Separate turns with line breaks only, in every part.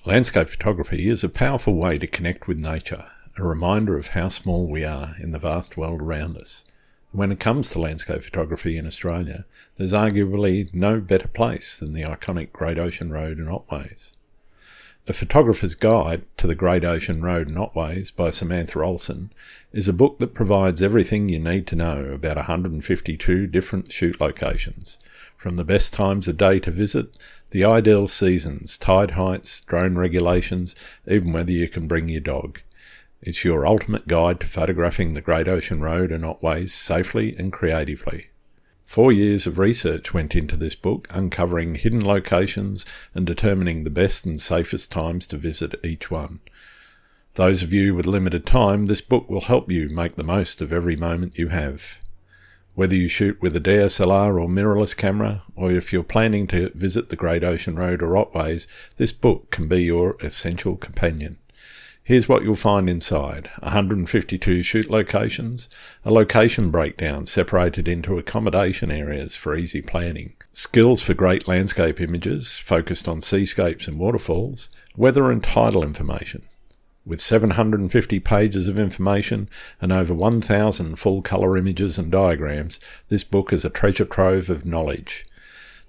Landscape photography is a powerful way to connect with nature, a reminder of how small we are in the vast world around us. When it comes to landscape photography in Australia, there's arguably no better place than the iconic Great Ocean Road and Otways. A Photographer's Guide to the Great Ocean Road and Otways by Samantha Olsen is a book that provides everything you need to know about 152 different shoot locations, from the best times of day to visit, the ideal seasons, tide heights, drone regulations, even whether you can bring your dog. It's your ultimate guide to photographing the Great Ocean Road and Otways safely and creatively. 4 years of research went into this book, uncovering hidden locations and determining the best and safest times to visit each one. Those of you with limited time, this book will help you make the most of every moment you have. Whether you shoot with a DSLR or mirrorless camera, or if you're planning to visit the Great Ocean Road or Otways, this book can be your essential companion. Here's what you'll find inside: 152 shoot locations, a location breakdown separated into accommodation areas for easy planning, skills for great landscape images focused on seascapes and waterfalls, weather and tidal information. With 750 pages of information and over 1,000 full-colour images and diagrams, this book is a treasure trove of knowledge.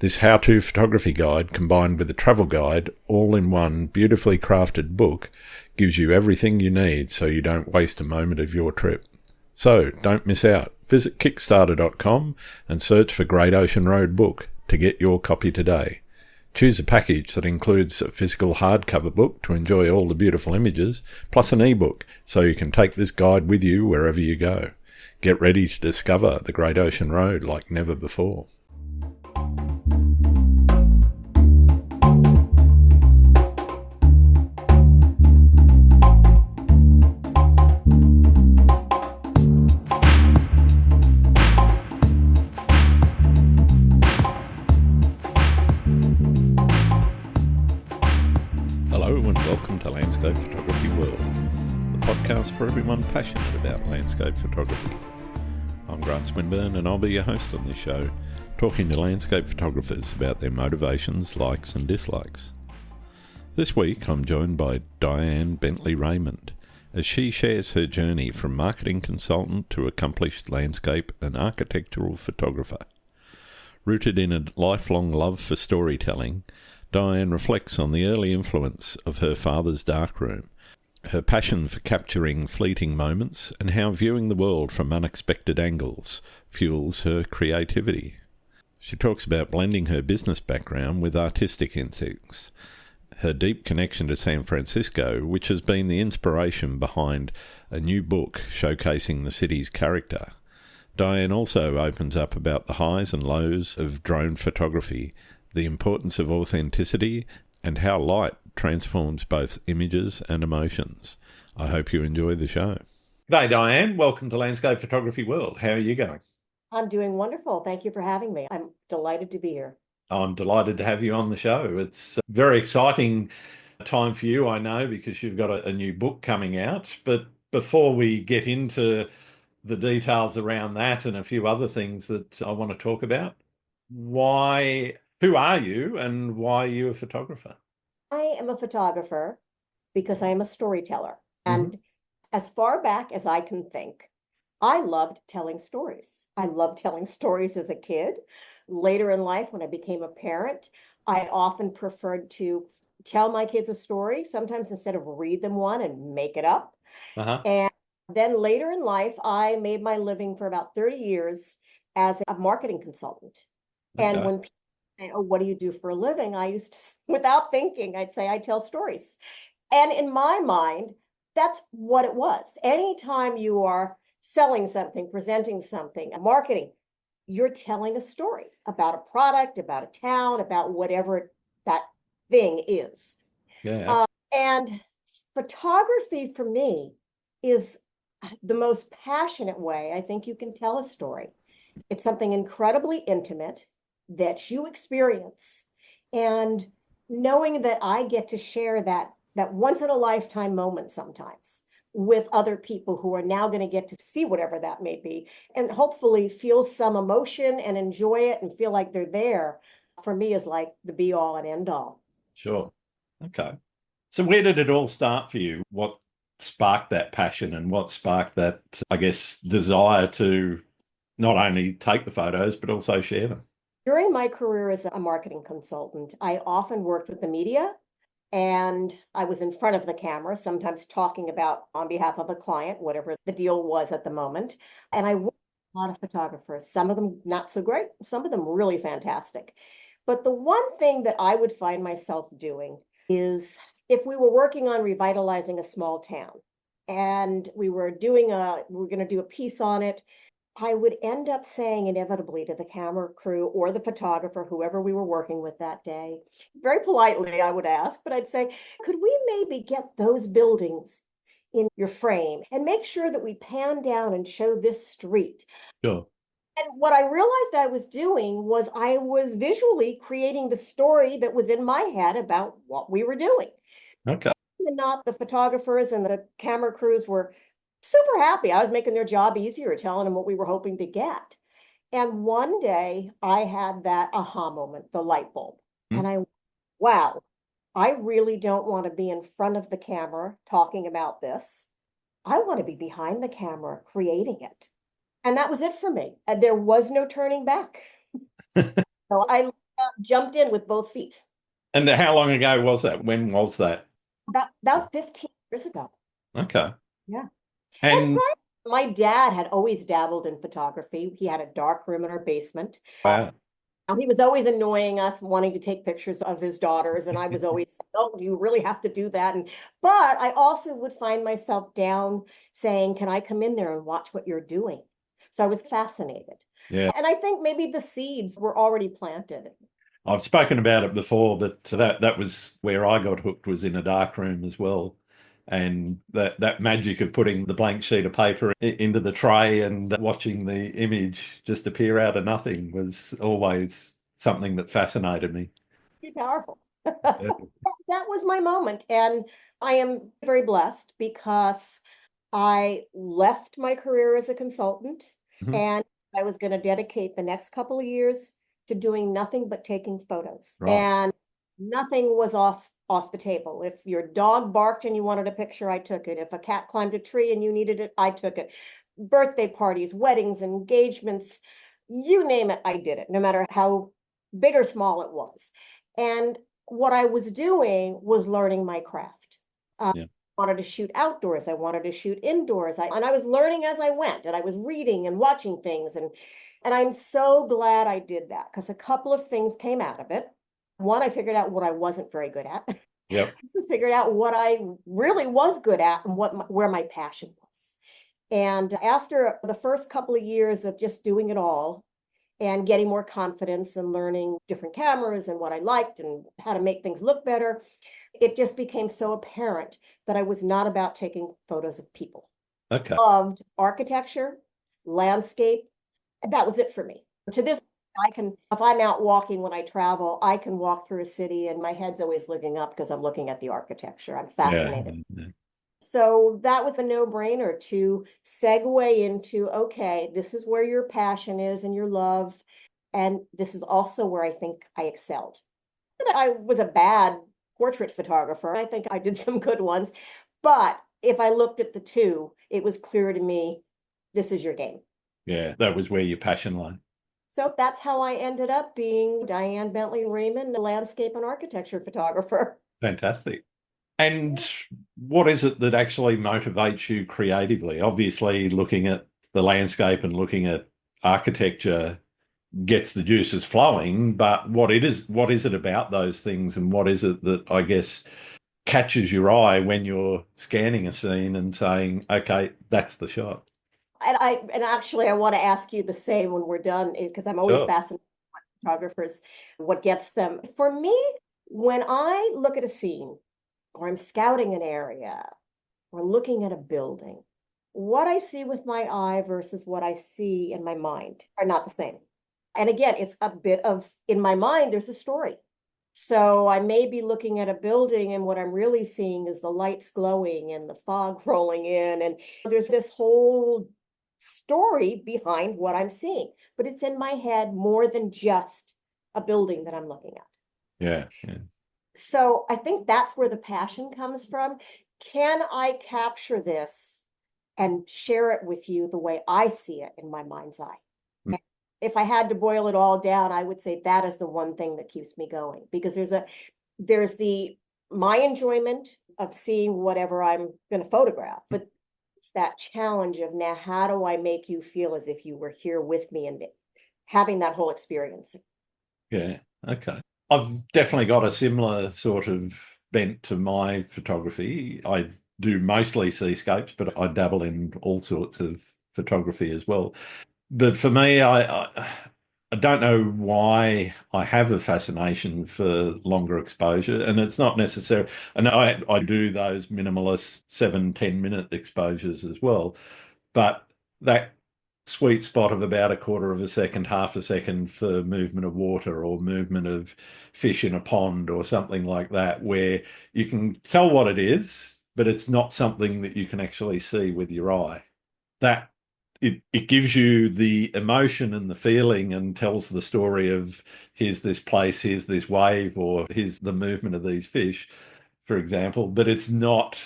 This how-to photography guide, combined with a travel guide, all in one beautifully crafted book, gives you everything you need so you don't waste a moment of your trip. So, don't miss out. Visit Kickstarter.com and search for Great Ocean Road book to get your copy today. Choose a package that includes a physical hardcover book to enjoy all the beautiful images, plus an ebook so you can take this guide with you wherever you go. Get ready to discover the Great Ocean Road like never before. Hello and welcome to Landscape Photography World, the podcast for everyone passionate about landscape photography. I'm Grant Swinburne and I'll be your host on this show, talking to landscape photographers about their motivations, likes and dislikes. This week I'm joined by Diane Bentley Raymond as she shares her journey from marketing consultant to accomplished landscape and architectural photographer. Rooted in a lifelong love for storytelling, Diane reflects on the early influence of her father's darkroom, her passion for capturing fleeting moments, and how viewing the world from unexpected angles fuels her creativity. She talks about blending her business background with artistic instincts, her deep connection to San Francisco, which has been the inspiration behind a new book showcasing the city's character. Diane also opens up about the highs and lows of drone photography, the importance of authenticity, and how light transforms both images and emotions. I hope you enjoy the show. G'day, Diane. Welcome to Landscape Photography World. How are you going?
I'm doing wonderful. Thank you for having me. I'm delighted to be here.
I'm delighted to have you on the show. It's a very exciting time for you, I know, because you've got a new book coming out. But before we get into the details around that and a few other things that I want to talk about, who are you and why are you a photographer?
I am a photographer because I am a storyteller.
Mm-hmm.
And as far back as I can think, I loved telling stories. I loved telling stories as a kid. Later in life, when I became a parent, I often preferred to tell my kids a story, sometimes instead of read them one and make it up.
Uh-huh.
And then later in life, I made my living for about 30 years as a marketing consultant. And
Okay.
when people say, "Oh, what do you do for a living?" I used to, without thinking, I'd say, "I tell stories." And in my mind, that's what it was. Anytime you are selling something, presenting something, marketing, you're telling a story about a product, about a town, about whatever that thing is.
Yeah.
And photography for me is the most passionate way I think you can tell a story. It's something incredibly intimate that you experience, and knowing that I get to share that once in a lifetime moment sometimes with other people who are now going to get to see whatever that may be and hopefully feel some emotion and enjoy it and feel like they're there, for me is like the be all and end all.
Sure. Okay. So where did it all start for you? What sparked that passion and what sparked that, I guess, desire to not only take the photos, but also share them?
During my career as a marketing consultant, I often worked with the media and I was in front of the camera, sometimes talking about on behalf of a client, whatever the deal was at the moment. And I worked with a lot of photographers, some of them not so great, some of them really fantastic. But the one thing that I would find myself doing is if we were working on revitalizing a small town and we were going to do a piece on it, I would end up saying inevitably to the camera crew or the photographer, whoever we were working with that day, very politely, I would ask, but I'd say, could we maybe get those buildings in your frame and make sure that we pan down and show this street?
Sure.
And what I realized I was doing was I was visually creating the story that was in my head about what we were doing.
Okay.
And not the photographers and the camera crews were super happy. I was making their job easier, telling them what we were hoping to get. And one day I had that aha moment, the light bulb.
Hmm.
And wow, I really don't want to be in front of the camera talking about this. I want to be behind the camera creating it. And that was it for me. And there was no turning back. So I jumped in with both feet
And how long ago was that? When was that?
about 15 years ago.
Okay.
Yeah. And
And
my dad had always dabbled in photography. He had a dark room in our basement.
wow.
He was always annoying us, wanting to take pictures of his daughters. And I was always, saying, oh, do you really have to do that? But I also would find myself down saying, can I come in there and watch what you're doing? So I was fascinated.
Yeah.
And I think maybe the seeds were already planted.
I've spoken about it before, but that was where I got hooked, was in a dark room as well. And that magic of putting the blank sheet of paper into the tray and watching the image just appear out of nothing was always something that fascinated me.
Pretty powerful.
Yeah.
That was my moment. And I am very blessed because I left my career as a consultant
Mhm.
and I was going to dedicate the next couple of years to doing nothing but taking photos.
Right.
And nothing was off the table. If your dog barked and you wanted a picture, I took it. If a cat climbed a tree and you needed it, I took it. Birthday parties, weddings, engagements, you name it, I did it, no matter how big or small it was. And what I was doing was learning my craft.
Yeah.
Wanted to shoot outdoors. I wanted to shoot indoors. And I was learning as I went, and I was reading and watching things. And I'm so glad I did that because a couple of things came out of it. One, I figured out what I wasn't very good at.
Yep.
So figured out what I really was good at and where my passion was. And after the first couple of years of just doing it all and getting more confidence and learning different cameras and what I liked and how to make things look better, it just became so apparent that I was not about taking photos of people.
Okay.
Loved architecture, landscape, and that was it for me. To this, I can, if I'm out walking when I travel, I can walk through a city and my head's always looking up because I'm looking at the architecture. I'm
Yeah.
fascinated.
Yeah.
So that was a no-brainer to segue into, okay, this is where your passion is and your love. And this is also where I think I excelled. I was a bad portrait photographer. I think I did some good ones. But if I looked at the two, it was clear to me, this is your game.
Yeah. That was where your passion lay.
So that's how I ended up being Diane Bentley Raymond, a landscape and architecture photographer.
Fantastic. And what is it that actually motivates you creatively? Obviously, looking at the landscape and looking at architecture gets the juices flowing, but what is it about those things, and what is it that I guess catches your eye when you're scanning a scene and saying, okay, that's the shot?
And actually I want to ask you the same when we're done, because I'm always
Sure.
fascinated with photographers, what gets them. For me, when I look at a scene or I'm scouting an area or looking at a building, what I see with my eye versus what I see in my mind are not the same. And again, it's a bit of, in my mind, there's a story. So I may be looking at a building and what I'm really seeing is the lights glowing and the fog rolling in. And there's this whole story behind what I'm seeing, but it's in my head more than just a building that I'm looking at.
Yeah. Yeah.
So I think that's where the passion comes from. Can I capture this and share it with you the way I see it in my mind's eye?
Mm.
If I had to boil it all down, I would say that is the one thing that keeps me going, because there's the my enjoyment of seeing whatever I'm going to photograph, but it's that challenge of, now how do I make you feel as if you were here with me and having that whole experience?
Yeah. Okay. I've definitely got a similar sort of bent to my photography. I do mostly seascapes, but I dabble in all sorts of photography as well. But for me, I don't know why I have a fascination for longer exposure, and it's not necessary. And I do those minimalist 7-10 minute exposures as well, but that sweet spot of about a quarter of a second, half a second for movement of water or movement of fish in a pond or something like that, where you can tell what it is, but it's not something that you can actually see with your eye. That it gives you the emotion and the feeling and tells the story of, here's this place, here's this wave, or here's the movement of these fish, for example, but it's not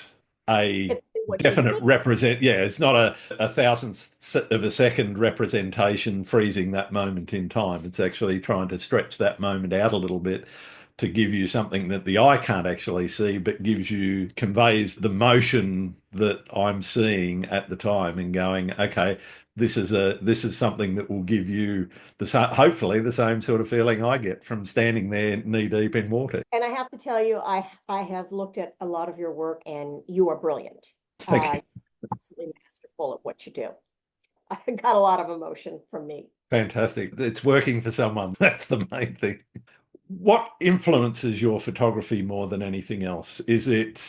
a
It's what you
definite
see.
represent. Yeah, it's not a thousandth of a second representation freezing that moment in time. It's actually trying to stretch that moment out a little bit to give you something that the eye can't actually see, but conveys the motion that I'm seeing at the time and going, okay, this is something that will give you hopefully the same sort of feeling I get from standing there knee deep in water.
And I have to tell you, I have looked at a lot of your work, and you are brilliant.
Thank you.
Absolutely masterful at what you do. I got a lot of emotion from me.
Fantastic. It's working for someone. That's the main thing. What influences your photography more than anything else? Is it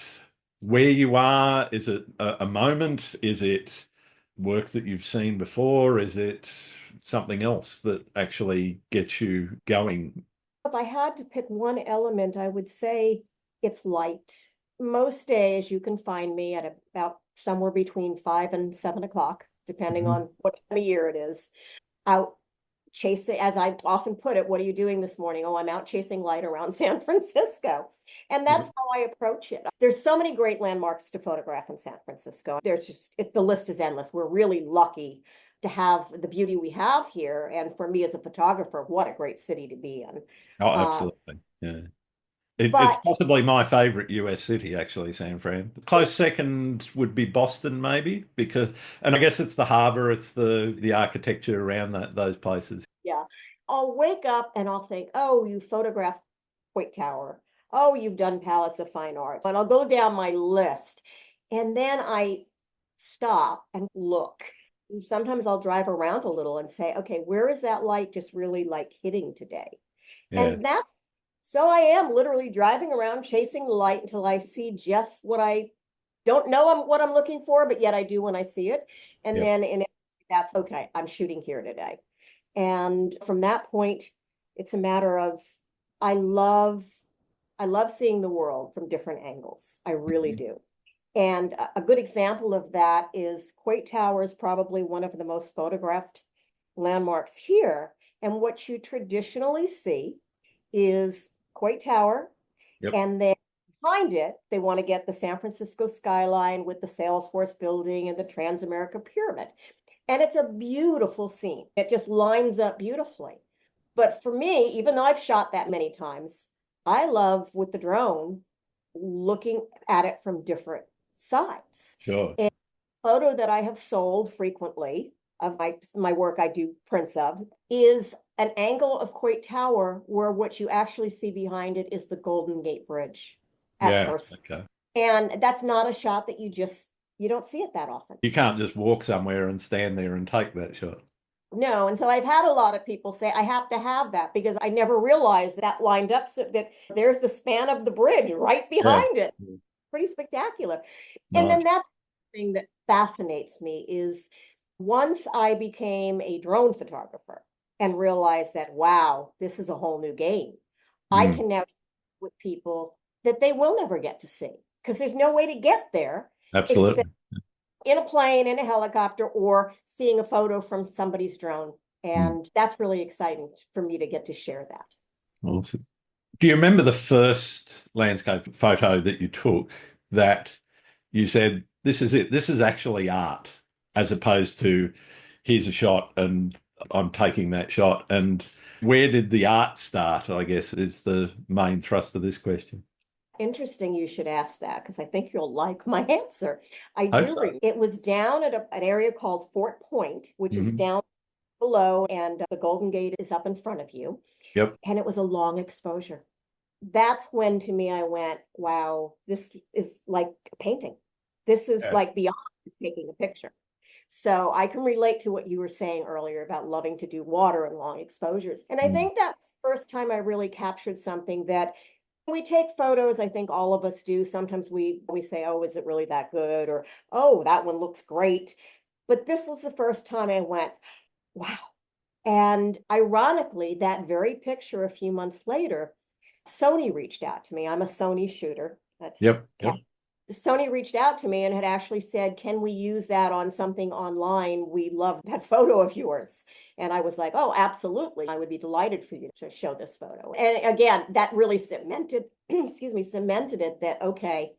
where you are? Is it a moment? Is it work that you've seen before? Is it something else that actually gets you going?
If I had to pick one element, I would say it's light. Most days you can find me at about somewhere between 5 and 7 o'clock, depending
Mhm.
on what time of year it is, out chasing, as I often put it, what are you doing this morning? Oh, I'm out chasing light around San Francisco. And
Yeah.
that's how I approach it. There's so many great landmarks to photograph in San Francisco. The list is endless. We're really lucky to have the beauty we have here. And for me as a photographer, what a great city to be in.
Oh,
Uh,
absolutely. Yeah. It's
but
possibly my favorite US city, actually, San Fran. Close second would be Boston, maybe, and I guess it's the harbor, it's the architecture around those places.
yeah, I'll wake up and I'll think, oh, you photographed Coit Tower. Oh, you've done Palace of Fine Arts. And I'll go down my list. And then I stop and look. Sometimes I'll drive around a little and say, okay, where is that light just really like hitting today?
Yeah,
And that's so I am literally driving around chasing the light until I see just what I don't know what I'm looking for, but yet I do when I see it. And
yeah.
then that's okay, I'm shooting here today. And from that point, it's a matter of I love I love seeing the world from different angles. I really
Mhm.
do. And a good example of that is Coit Tower is probably one of the most photographed landmarks here. And what you traditionally see is Coit Tower,
Yep.
and then behind it, they want to get the San Francisco skyline with the Salesforce building and the Transamerica Pyramid. And it's a beautiful scene. It just lines up beautifully. But for me, even though I've shot that many times, I love with the drone looking at it from different sides.
Sure.
And a photo that I have sold frequently of my work I do prints of is an angle of Coit Tower where what you actually see behind it is the Golden Gate Bridge at
Yeah.
first.
Okay.
And that's not a shot that you don't see it that often.
You can't just walk somewhere and stand there and take that shot.
No, and so I've had a lot of people say I have to have that because I never realized that lined up so that there's the span of the bridge right
Yeah.
behind it. Pretty spectacular. And
Nice.
then that's the thing that fascinates me is once I became a drone photographer and realized that, wow, this is a whole new game. I
Mm,
can now with people that they will never get to see because there's no way to get there except
absolutely.
in a plane, in a helicopter, or seeing a photo from somebody's drone.
Mm,
And that's really exciting for me to get to share that.
awesome. Do you remember the first landscape photo that you took that you said, this is it, this is actually art, as opposed to here's a shot and I'm taking that shot? And where did the art start, I guess, is the main thrust of this question.
Interesting you should ask that because I think you'll like my answer. I
Hope
do.
so.
It was down at an area called Fort Point, which is
Hmm.
down below, and the Golden Gate is up in front of you.
Yep.
And it was a long exposure. That's when to me I went, wow, this is like a painting. This is
Yeah.
like beyond just taking a picture. So I can relate to what you were saying earlier about loving to do water and long exposures. And I
Mm.
think that's the first time I really captured something that we take photos. I think all of us do. Sometimes we say, oh, is it really that good? Or, oh, that one looks great. But this was the first time I went, wow. And ironically, that very picture a few months later, Sony reached out to me. I'm a Sony shooter. That's
Yep.
yeah.
Yep.
Sony reached out to me and had actually said, can we use that on something online? We love that photo of yours. And I was like, oh, absolutely. I would be delighted for you to show this photo. And again, that really cemented, excuse me, cemented it that, okay,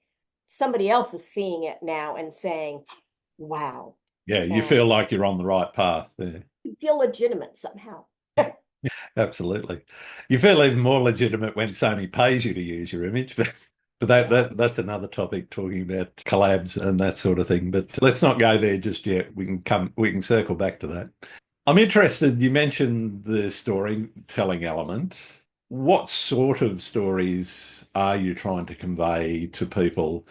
somebody else is seeing it now and saying, wow.
Yeah, you
And
feel like you're on the right path there.
you feel legitimate somehow.
Absolutely. You feel even more legitimate when Sony pays you to use your image, but
Yeah.
that's another topic, talking about collabs and that sort of thing. But let's not go there just yet. We can circle back to that. I'm interested, you mentioned the storytelling element. What sort of stories are you trying to convey to people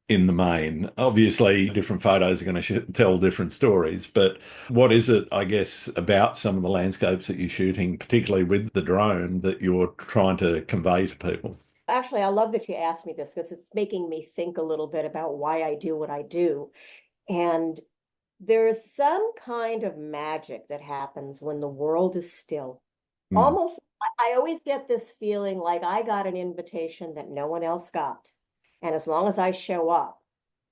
in the main? Obviously, different photos are going to tell different stories, but what is it, I guess, about some of the landscapes that you're shooting, particularly with the drone, that you're trying to convey to people?
Actually, I love that you asked me this because it's making me think a little bit about why I do what I do. And there is some kind of magic that happens when the world is still.
Mm.
Almost, I always get this feeling like I got an invitation that no one else got. And as long as I show up,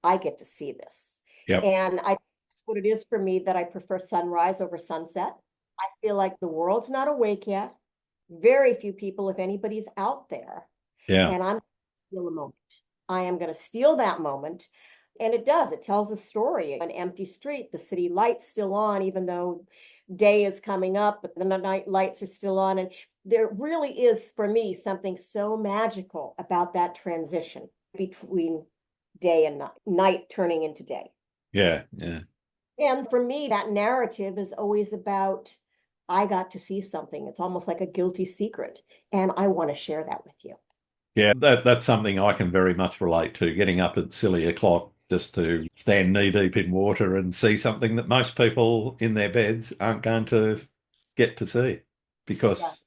I get to see this.
Yep.
And I that's what it is for me that I prefer sunrise over sunset. I feel like the world's not awake yet. Very few people, if anybody's out there,
Yeah.
and I'm steal a moment. I am going to steal that moment. And it does. It tells a story. An empty street, the city lights still on, even though day is coming up, but the night lights are still on. And there really is, for me, something so magical about that transition between day and night turning into day.
Yeah. Yeah.
And for me, that narrative is always about I got to see something. It's almost like a guilty secret. And I want to share that with you.
Yeah, that's something I can very much relate to, getting up at silly o'clock just to stand knee deep in water and see something that most people in their beds aren't going to get to see
Yeah.
because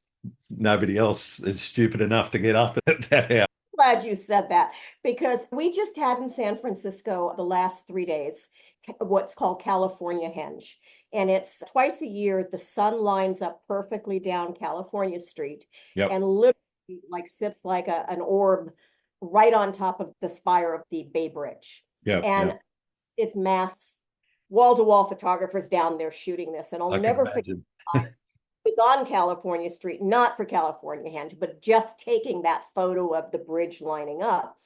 nobody else is stupid enough to get up at that hour.
Glad you said that because we just had in San Francisco the last 3 days what's called California Henge. And it's twice a year, the sun lines up perfectly down California Street
Yep.
and literally like sits like an orb right on top of the spire of the Bay Bridge.
Yep.
And
Yep.
it's mass wall-to-wall photographers down there shooting this. And I'll
I can
never forget
imagine.
was on California Street, not for California Henge, but just taking that photo of the bridge lining up.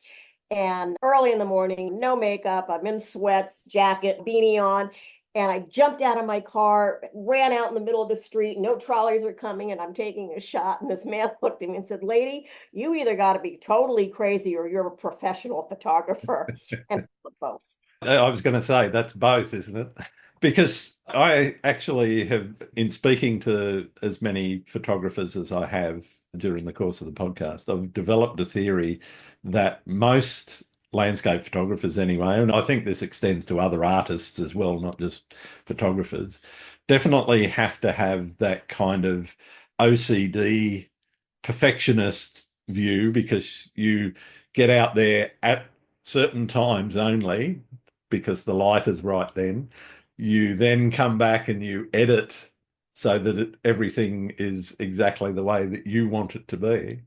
And early in the morning, no makeup, I'm in sweats, jacket, beanie on. And I jumped out of my car, ran out in the middle of the street. No trolleys are coming, and I'm taking a shot. And this man looked at me and said, lady, you either got to be totally crazy or you're a professional photographer. And both.
I was going to say that's both, isn't it? Because I actually have, in speaking to as many photographers as I have during the course of the podcast, I've developed a theory that most landscape photographers, anyway, and I think this extends to other artists as well, not just photographers, definitely have to have that kind of OCD perfectionist view because you get out there at certain times only because the light is right then. You then come back and you edit so that everything is exactly the way that you want it to be.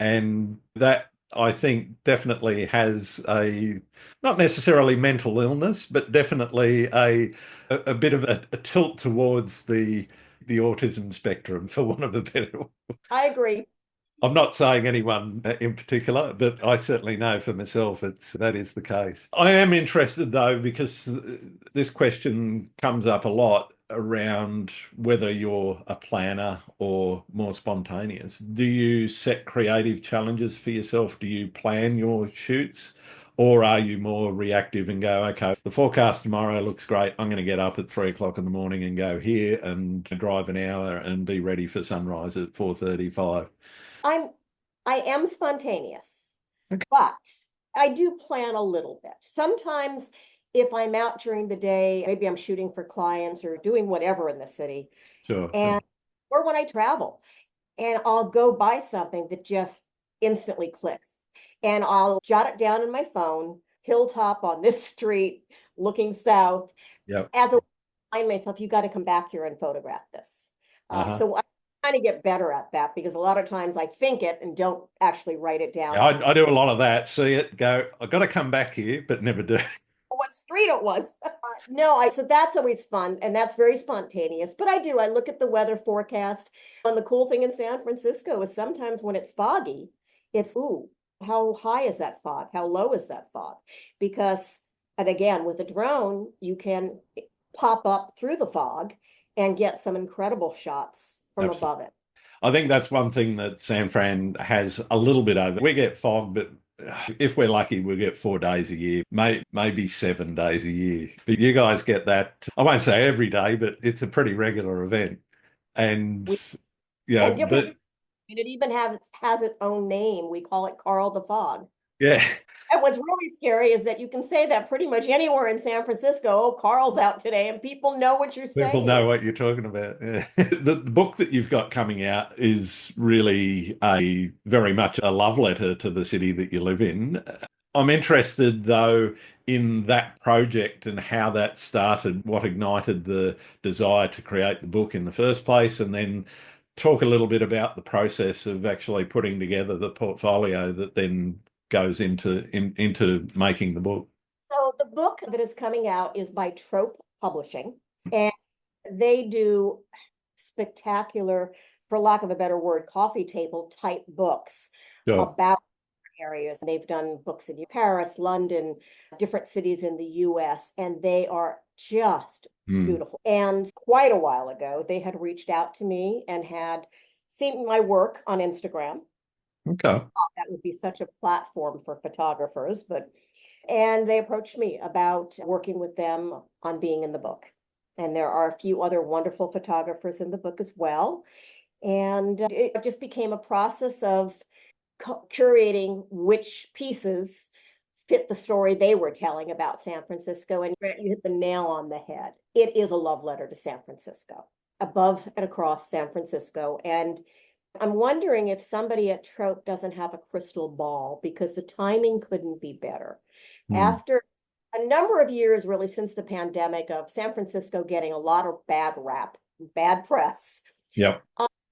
And that, I think, definitely has a, not necessarily mental illness, but definitely a bit of a tilt towards the autism spectrum, for want of a better.
I agree.
I'm not saying anyone in particular, but I certainly know for myself that is the case. I am interested though, because this question comes up a lot around whether you're a planner or more spontaneous. Do you set creative challenges for yourself? Do you plan your shoots? Or are you more reactive and go, okay, the forecast tomorrow looks great. I'm going to get up at 3 o'clock in the morning and go here and drive an hour and be ready for sunrise at 4:35.
I'm I am spontaneous,
Okay.
but I do plan a little bit. Sometimes if I'm out during the day, maybe I'm shooting for clients or doing whatever in the city,
Sure, sure.
and or when I travel, and I'll go buy something that just instantly clicks. And I'll jot it down in my phone, hilltop on this street, looking south,
Yep.
as a remind myself, you got to come back here and photograph this.
Uh-huh.
So I kind of get better at that because a lot of times I think it and don't actually write it
Yeah,
down.
I do a lot of that. See it, go, I've got to come back here, but never do.
What street it was. No, so that's always fun and that's very spontaneous. But I look at the weather forecast. And the cool thing in San Francisco is sometimes when it's foggy, it's ooh, how high is that fog? How low is that fog? Because, and again, with a drone, you can pop up through the fog and get some incredible shots from
Absolutely.
above it.
I think that's one thing that San Fran has a little bit over. We get fog, but if we're lucky, we'll get 4 days a year, maybe 7 days a year. But you guys get that, I won't say every day, but it's a pretty regular event. And,
We and different,
but
and it even has its own name. We call it Carl the Fog.
yeah.
And what's really scary is that you can say that pretty much anywhere in San Francisco. Oh, Carl's out today, and people know what you're
People
saying.
know what you're talking about. Yeah. The book that you've got coming out is really a very much a love letter to the city that you live in. I'm interested though in that project and how that started, what ignited the desire to create the book in the first place, and then talk a little bit about the process of actually putting together the portfolio that then goes into making the book.
So the book that is coming out is by Trope Publishing, and they do spectacular, for lack of a better word, coffee table type books
Sure.
about areas. They've done books in Paris, London, different cities in the US, and they are just
Hmm.
beautiful. And quite a while ago, they had reached out to me and had seen my work on Instagram.
Okay.
That would be such a platform for photographers, but and they approached me about working with them on being in the book. And there are a few other wonderful photographers in the book as well. And it just became a process of curating which pieces fit the story they were telling about San Francisco. And you hit the nail on the head. It is a love letter to San Francisco, above and across San Francisco. And I'm wondering if somebody at Trope doesn't have a crystal ball because the timing couldn't be better.
Hmm.
After a number of years, really since the pandemic, of San Francisco getting a lot of bad rap, bad press,
Yep.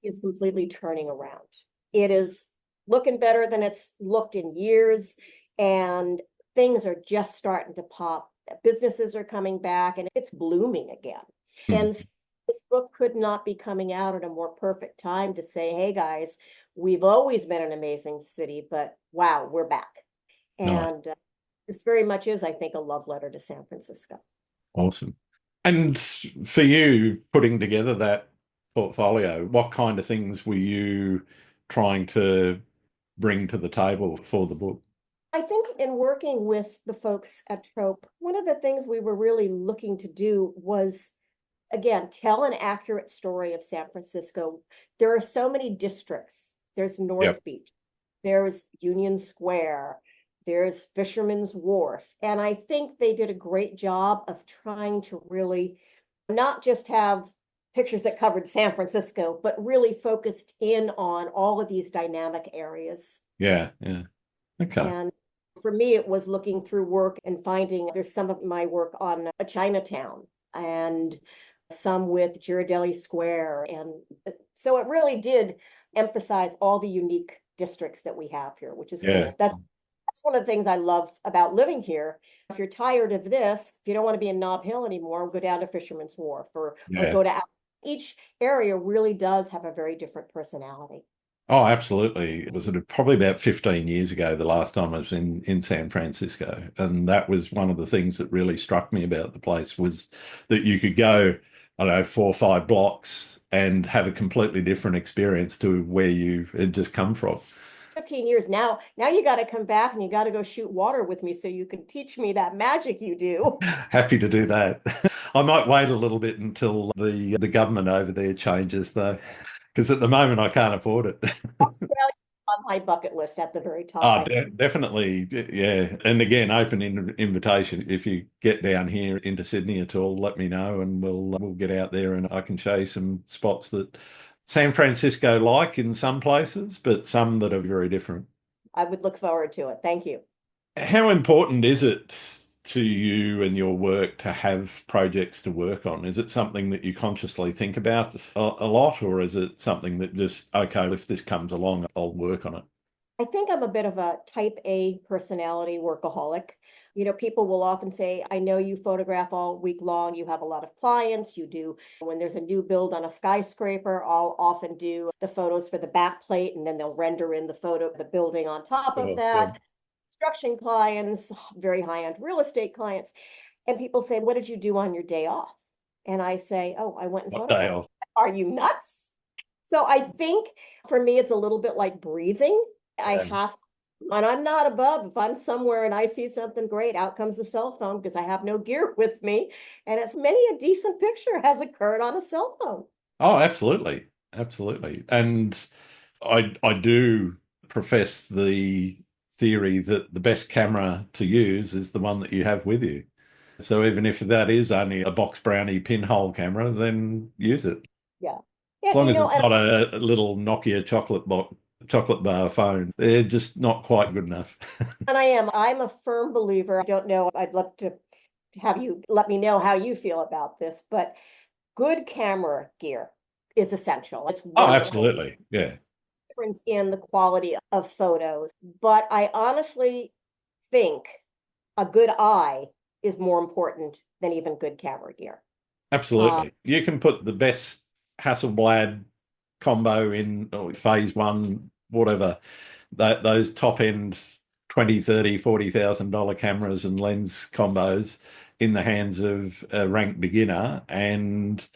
is completely turning around. It is looking better than it's looked in years, and things are just starting to pop. Businesses are coming back, and it's blooming again.
Hmm.
And this book could not be coming out at a more perfect time to say, hey guys, we've always been an amazing city, but wow, we're back.
Nice.
And this very much is, I think, a love letter to San Francisco.
Awesome. And for you putting together that portfolio, what kind of things were you trying to bring to the table for the book?
I think in working with the folks at Trope, one of the things we were really looking to do was, again, tell an accurate story of San Francisco. There are so many districts. There's
Yep.
North Beach, there's Union Square, there's Fisherman's Wharf. And I think they did a great job of trying to really not just have pictures that covered San Francisco, but really focused in on all of these dynamic areas.
Yeah. Yeah. Okay.
And for me, it was looking through work and finding there's some of my work on a Chinatown and some with Ghirardelli Square. And so it really did emphasize all the unique districts that we have here, which is
Yeah.
cool. That's one of the things I love about living here. If you're tired of this, if you don't want to be in Nob Hill anymore, go down to Fisherman's Wharf or
Yeah.
go to each area really does have a very different personality.
Oh, absolutely. It was probably about 15 years ago, the last time I was in San Francisco. And that was one of the things that really struck me about the place was that you could go, I don't know, 4 or 5 blocks and have a completely different experience to where you had just come from.
15 years now you got to come back and you got to go shoot water with me so you can teach me that magic you do.
Happy to do that. I might wait a little bit until the government over there changes though, because at the moment I can't afford it.
Australia on my bucket list at the very top,
Oh,
I think.
definitely. Yeah. And again, open invitation. If you get down here into Sydney at all, let me know and we'll get out there and I can show you some spots that San Francisco like in some places, but some that are very different.
I would look forward to it. Thank you.
How important is it to you and your work to have projects to work on? Is it something that you consciously think about a lot, or is it something that just, okay, if this comes along, I'll work on it?
I think I'm a bit of a type A personality workaholic. People will often say, I know you photograph all week long. You have a lot of clients. You do, when there's a new build on a skyscraper, I'll often do the photos for the back plate and then they'll render in the photo of the building on top of
Sure, sure.
that. Construction clients, very high-end real estate clients. And people say, what did you do on your day off? And I say, oh, I went and
What day
photographed.
off?
Are you nuts? So I think for me, it's a little bit like breathing. I
Yeah.
have, and I'm not above. If I'm somewhere and I see something great, out comes the cell phone because I have no gear with me. And it's many a decent picture has occurred on a cell phone.
Oh, absolutely. Absolutely. And I do profess the theory that the best camera to use is the one that you have with you. So even if that is only a box brownie pinhole camera, then use it.
Yeah.
As
Yeah,
long as it's not a little Nokia chocolate bar phone, they're just not quite good enough.
and I'm a firm believer. I don't know. I'd love to have you let me know how you feel about this, but good camera gear is essential. It's
Oh,
wonderful
absolutely. Yeah,
difference in the quality of photos. But I honestly think a good eye is more important than even good camera gear. Uh,
absolutely. You can put the best Hasselblad combo in or phase one, whatever, those top end 20, 30, $40,000 cameras and lens combos in the hands of a ranked beginner, and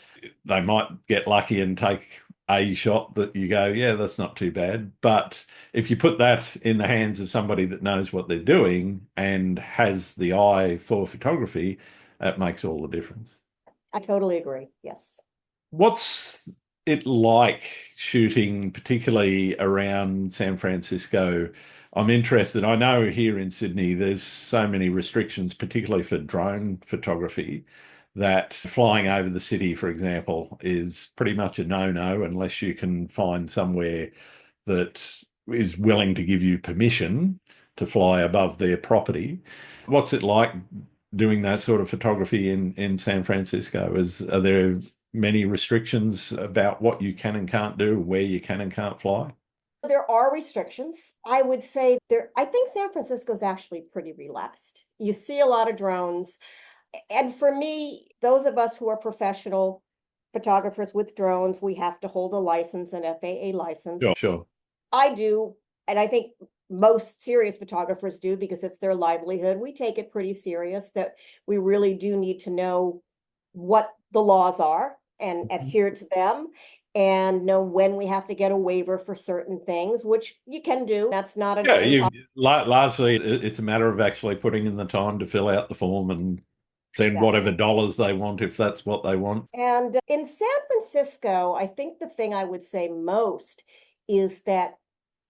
they might get lucky and take a shot that you go, yeah, that's not too bad. But if you put that in the hands of somebody that knows what they're doing and has the eye for photography, that makes all the difference.
I totally agree. Yes.
What's it like shooting, particularly around San Francisco? I'm interested. I know here in Sydney, there's so many restrictions, particularly for drone photography, that flying over the city, for example, is pretty much a no-no unless you can find somewhere that is willing to give you permission to fly above their property. What's it like doing that sort of photography in San Francisco? Are there many restrictions about what you can and can't do, where you can and can't fly?
There are restrictions. I would say I think San Francisco is actually pretty relaxed. You see a lot of drones. And for me, those of us who are professional photographers with drones, we have to hold a license, an FAA license.
Sure, sure.
I do, and I think most serious photographers do because it's their livelihood. We take it pretty serious that we really do need to know what the laws are and adhere to them and know when we have to get a waiver for certain things, which you can do. That's not
Yeah,
an
largely it's a matter of actually putting in the time to fill out the form and send
exactly.
whatever dollars they want if that's what they want.
And in San Francisco, I think the thing I would say most is that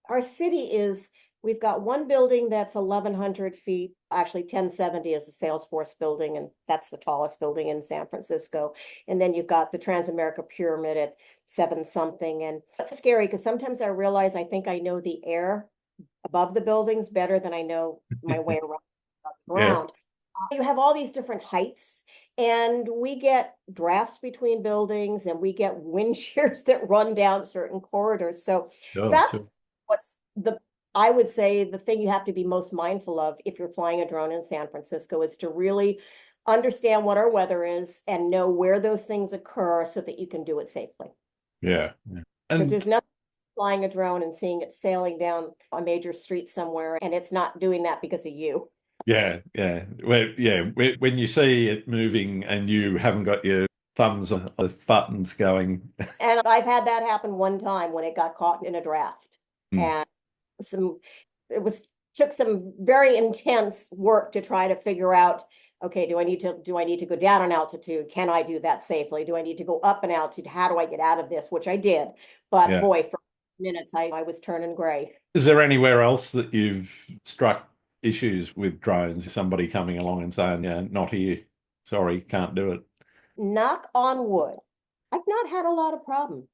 our city is, we've got one building that's 1,100 feet. Actually, 1070 is the Salesforce building, and that's the tallest building in San Francisco. And then you've got the Transamerica Pyramid at seven something. And it's scary because sometimes I realize I think I know the air above the buildings better than I know my way around the
Yeah,
ground. You have all these different heights, and we get drafts between buildings, and we get wind shears that run down certain corridors. So
sure,
that's
sure.
what's I would say the thing you have to be most mindful of if you're flying a drone in San Francisco is to really understand what our weather is and know where those things occur so that you can do it safely.
Yeah, yeah.
Because
And
there's nothing flying a drone and seeing it sailing down a major street somewhere, and it's not doing that because of you.
Yeah, yeah. When you see it moving and you haven't got your thumbs on the buttons going.
And I've had that happen one time when it got caught in a draft.
Mm.
And some it was took some very intense work to try to figure out, okay, do I need to go down in altitude? Can I do that safely? Do I need to go up in altitude? How do I get out of this? Which I did. But
Yeah.
boy, for minutes I was turning gray.
Is there anywhere else that you've struck issues with drones? Somebody coming along and saying, yeah, not here. Sorry, can't do it.
Knock on wood. I've not had a lot of problem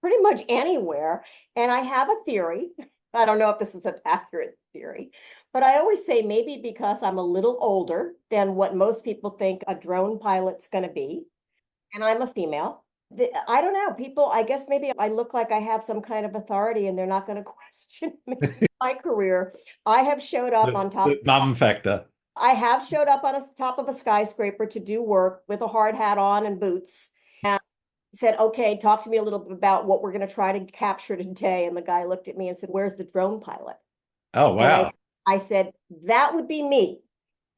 pretty much anywhere. And I have a theory. I don't know if this is an accurate theory, but I always say maybe because I'm a little older than what most people think a drone pilot's going to be, and I'm a female. I don't know. People, I guess maybe I look like I have some kind of authority and they're not going to question me. My career, I have showed up on top.
The mum factor.
I have showed up on a top of a skyscraper to do work with a hard hat on and boots. And said, okay, talk to me a little bit about what we're going to try to capture today. And the guy looked at me and said, where's the drone pilot?
Oh, wow.
And I said, that would be me.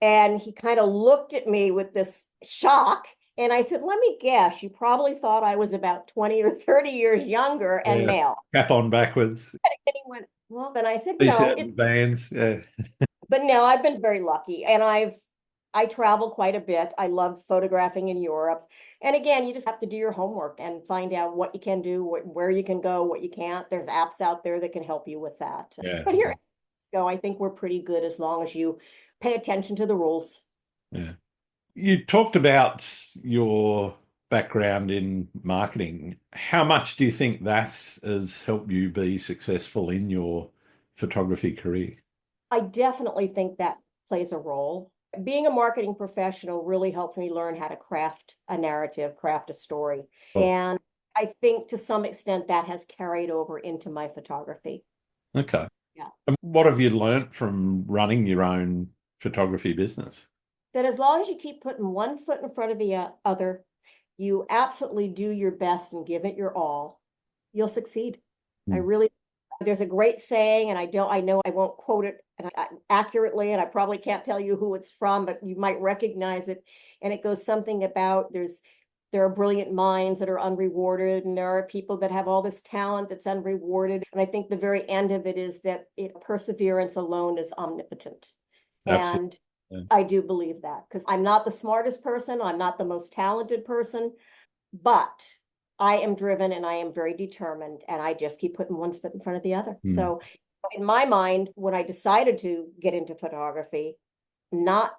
And he kind of looked at me with this shock. And I said, let me guess, you probably thought I was about 20 or 30 years younger and male.
Cap on backwards.
And he went, well, then I said,
These
no.
vans, yeah.
But no, I've been very lucky. And I travel quite a bit. I love photographing in Europe. And again, you just have to do your homework and find out what you can do, where you can go, what you can't. There's apps out there that can help you with that.
Yeah.
But here, so I think we're pretty good as long as you pay attention to the rules.
Yeah. You talked about your background in marketing. How much do you think that has helped you be successful in your photography career?
I definitely think that plays a role. Being a marketing professional really helped me learn how to craft a narrative, craft a story.
Oh.
And I think to some extent that has carried over into my photography.
Okay.
Yeah.
And what have you learnt from running your own photography business?
That as long as you keep putting one foot in front of the other, you absolutely do your best and give it your all, you'll succeed. I really, there's a great saying, and I know I won't quote it accurately, and I probably can't tell you who it's from, but you might recognize it. And it goes something about there are brilliant minds that are unrewarded, and there are people that have all this talent that's unrewarded. And I think the very end of it is that perseverance alone is omnipotent.
Absolutely.
And I do believe that because I'm not the smartest person, I'm not the most talented person, but I am driven and I am very determined, and I just keep putting one foot in front of the other. So in my mind, when I decided to get into photography, not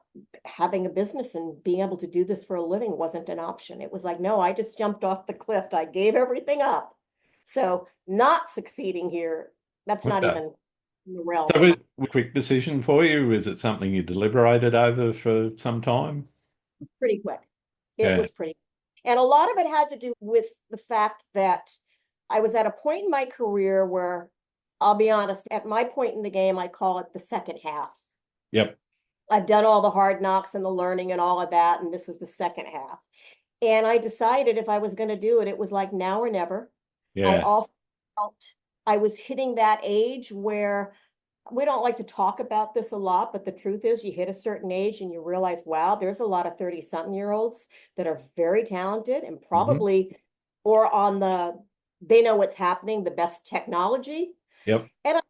having a business and being able to do this for a living wasn't an option. It was like, no, I just jumped off the cliff. I gave everything up. So not succeeding here, that's not even in the realm.
So was it a quick decision for you? Was it something you deliberated over for some time?
It was pretty quick. It was pretty. And a lot of it had to do with the fact that I was at a point in my career where, I'll be honest, at my point in the game, I call it the second half.
Yep.
I've done all the hard knocks and the learning and all of that, and this is the second half. And I decided if I was going to do it, it was like now or never.
Yeah.
I also felt I was hitting that age where we don't like to talk about this a lot, but the truth is you hit a certain age and you realize, wow, there's a lot of 30-something-year-olds that are very talented and probably or on they know what's happening, the best technology.
Yep.
And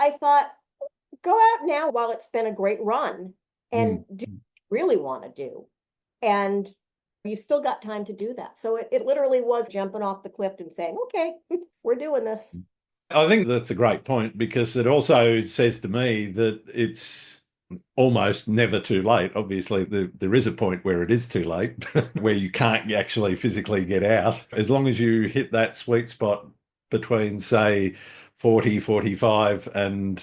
I thought, go out now while it's been a great run and do what you really want to do. And you still got time to do that. So it literally was jumping off the cliff and saying, okay, we're doing this.
I think that's a great point because it also says to me that it's almost never too late. Obviously, there is a point where it is too late, where you can't actually physically get out. As long as you hit that sweet spot between, say, 40, 45 and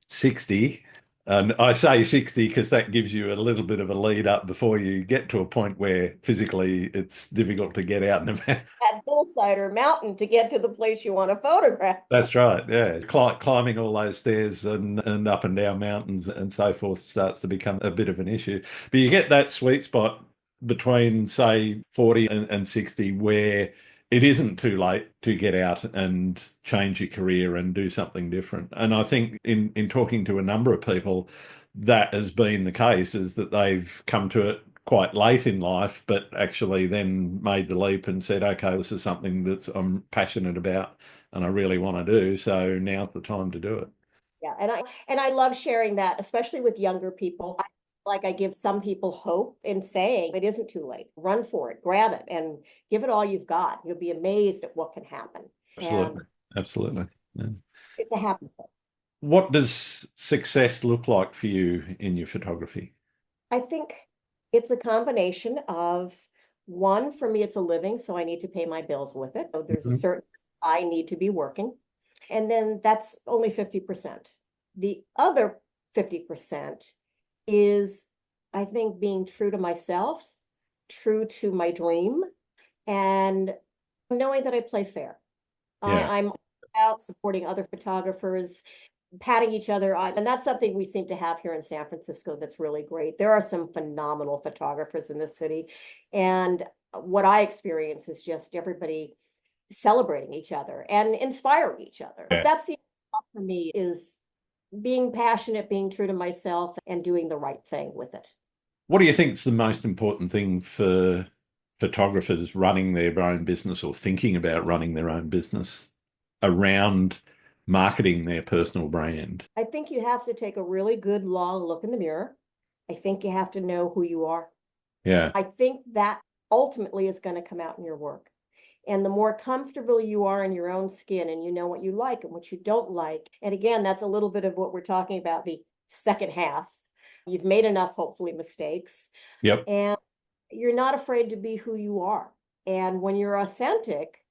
60, and I say 60 because that gives you a little bit of a lead up before you get to a point where physically it's difficult to get out and about.
At hillside or mountain to get to the place you want to photograph.
That's right, yeah. Climbing all those stairs and up and down mountains and so forth starts to become a bit of an issue. But you get that sweet spot between, say, 40 and 60 where it isn't too late to get out and change your career and do something different. And I think in talking to a number of people, that has been the case, is that they've come to it quite late in life, but actually then made the leap and said, okay, this is something that I'm passionate about and I really want to do. So now's the time to do it.
Yeah, and I love sharing that, especially with younger people. Like I give some people hope in saying it isn't too late. Run for it, grab it, and give it all you've got. You'll be amazed at what can happen. And
Absolutely. Absolutely. Yeah.
it's a happy thing.
What does success look like for you in your photography?
I think it's a combination of one, for me, it's a living, so I need to pay my bills with it. So there's a
Mhm.
certain I need to be working. And then that's only 50%. The other 50% is, I think, being true to myself, true to my dream, and knowing that I play fair.
Yeah.
I'm out supporting other photographers, patting each other on, and that's something we seem to have here in San Francisco that's really great. There are some phenomenal photographers in this city, and what I experience is just everybody celebrating each other and inspiring each other.
Yeah.
That's the for me is being passionate, being true to myself, and doing the right thing with it.
What do you think is the most important thing for photographers running their own business or thinking about running their own business around marketing their personal brand?
I think you have to take a really good long look in the mirror. I think you have to know who you are.
Yeah.
I think that ultimately is going to come out in your work. And the more comfortable you are in your own skin and you know what you like and what you don't like. And again, that's a little bit of what we're talking about the second half. You've made enough, hopefully, mistakes,
Yep.
and you're not afraid to be who you are. And when you're authentic,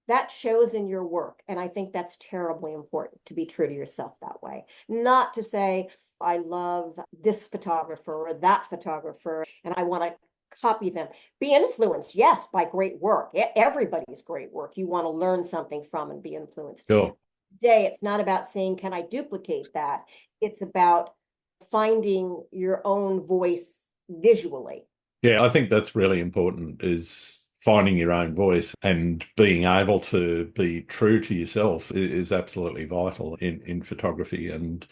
that shows in your work. And I think that's terribly important to be true to yourself that way. Not to say, I love this photographer or that photographer, and I want to copy them. Be influenced, yes, by great work. Everybody's great work. You want to learn something from and be influenced.
Sure.
Today, it's not about saying, can I duplicate that? It's about finding your own voice visually.
Yeah, I think that's really important, is finding your own voice and being able to be true to yourself is absolutely vital in photography. And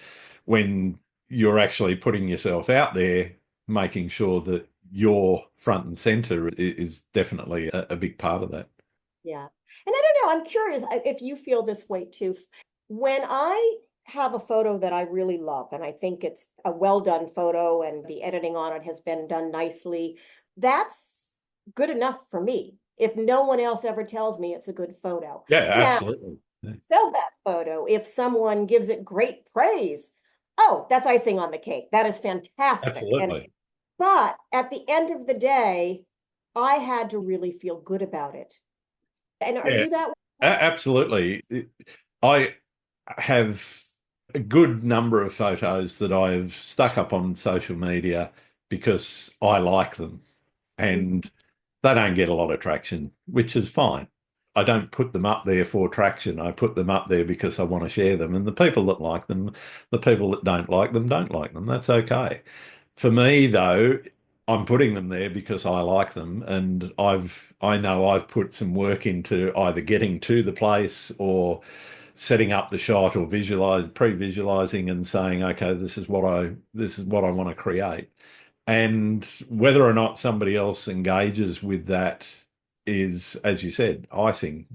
when you're actually putting yourself out there, making sure that you're front and center is definitely a big part of that.
Yeah. And I don't know, I'm curious if you feel this way too. When I have a photo that I really love, and I think it's a well done photo and the editing on it has been done nicely, that's good enough for me. If no one else ever tells me it's a good photo.
Yeah,
Now,
absolutely. Yeah.
sell that photo. If someone gives it great praise, oh, that's icing on the cake. That is fantastic. And
Absolutely.
but at the end of the day, I had to really feel good about it. And are
Yeah,
you that way?
absolutely. I have a good number of photos that I've stuck up on social media because I like them, and they don't get a lot of traction, which is fine. I don't put them up there for traction. I put them up there because I want to share them. And the people that like them, the people that don't like them, don't like them. That's okay. For me, though, I'm putting them there because I like them, and I know I've put some work into either getting to the place or setting up the shot or pre-visualizing and saying, okay, this is what I want to create. And whether or not somebody else engages with that is, as you said, icing.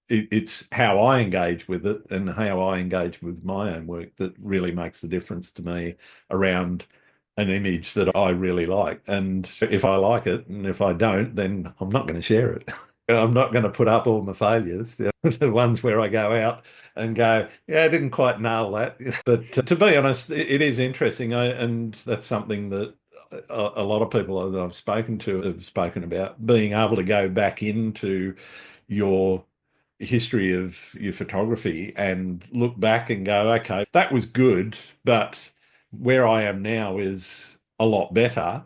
It's how I engage with it and how I engage with my own work that really makes the difference to me around an image that I really like. And if I like it, and if I don't, then I'm not going to share it. I'm not going to put up all my failures, the ones where I go out and go, yeah, I didn't quite nail that. But to be honest, it is interesting. And that's something that a lot of people that I've spoken to have spoken about, being able to go back into your history of your photography and look back and go, okay, that was good, but where I am now is a lot better.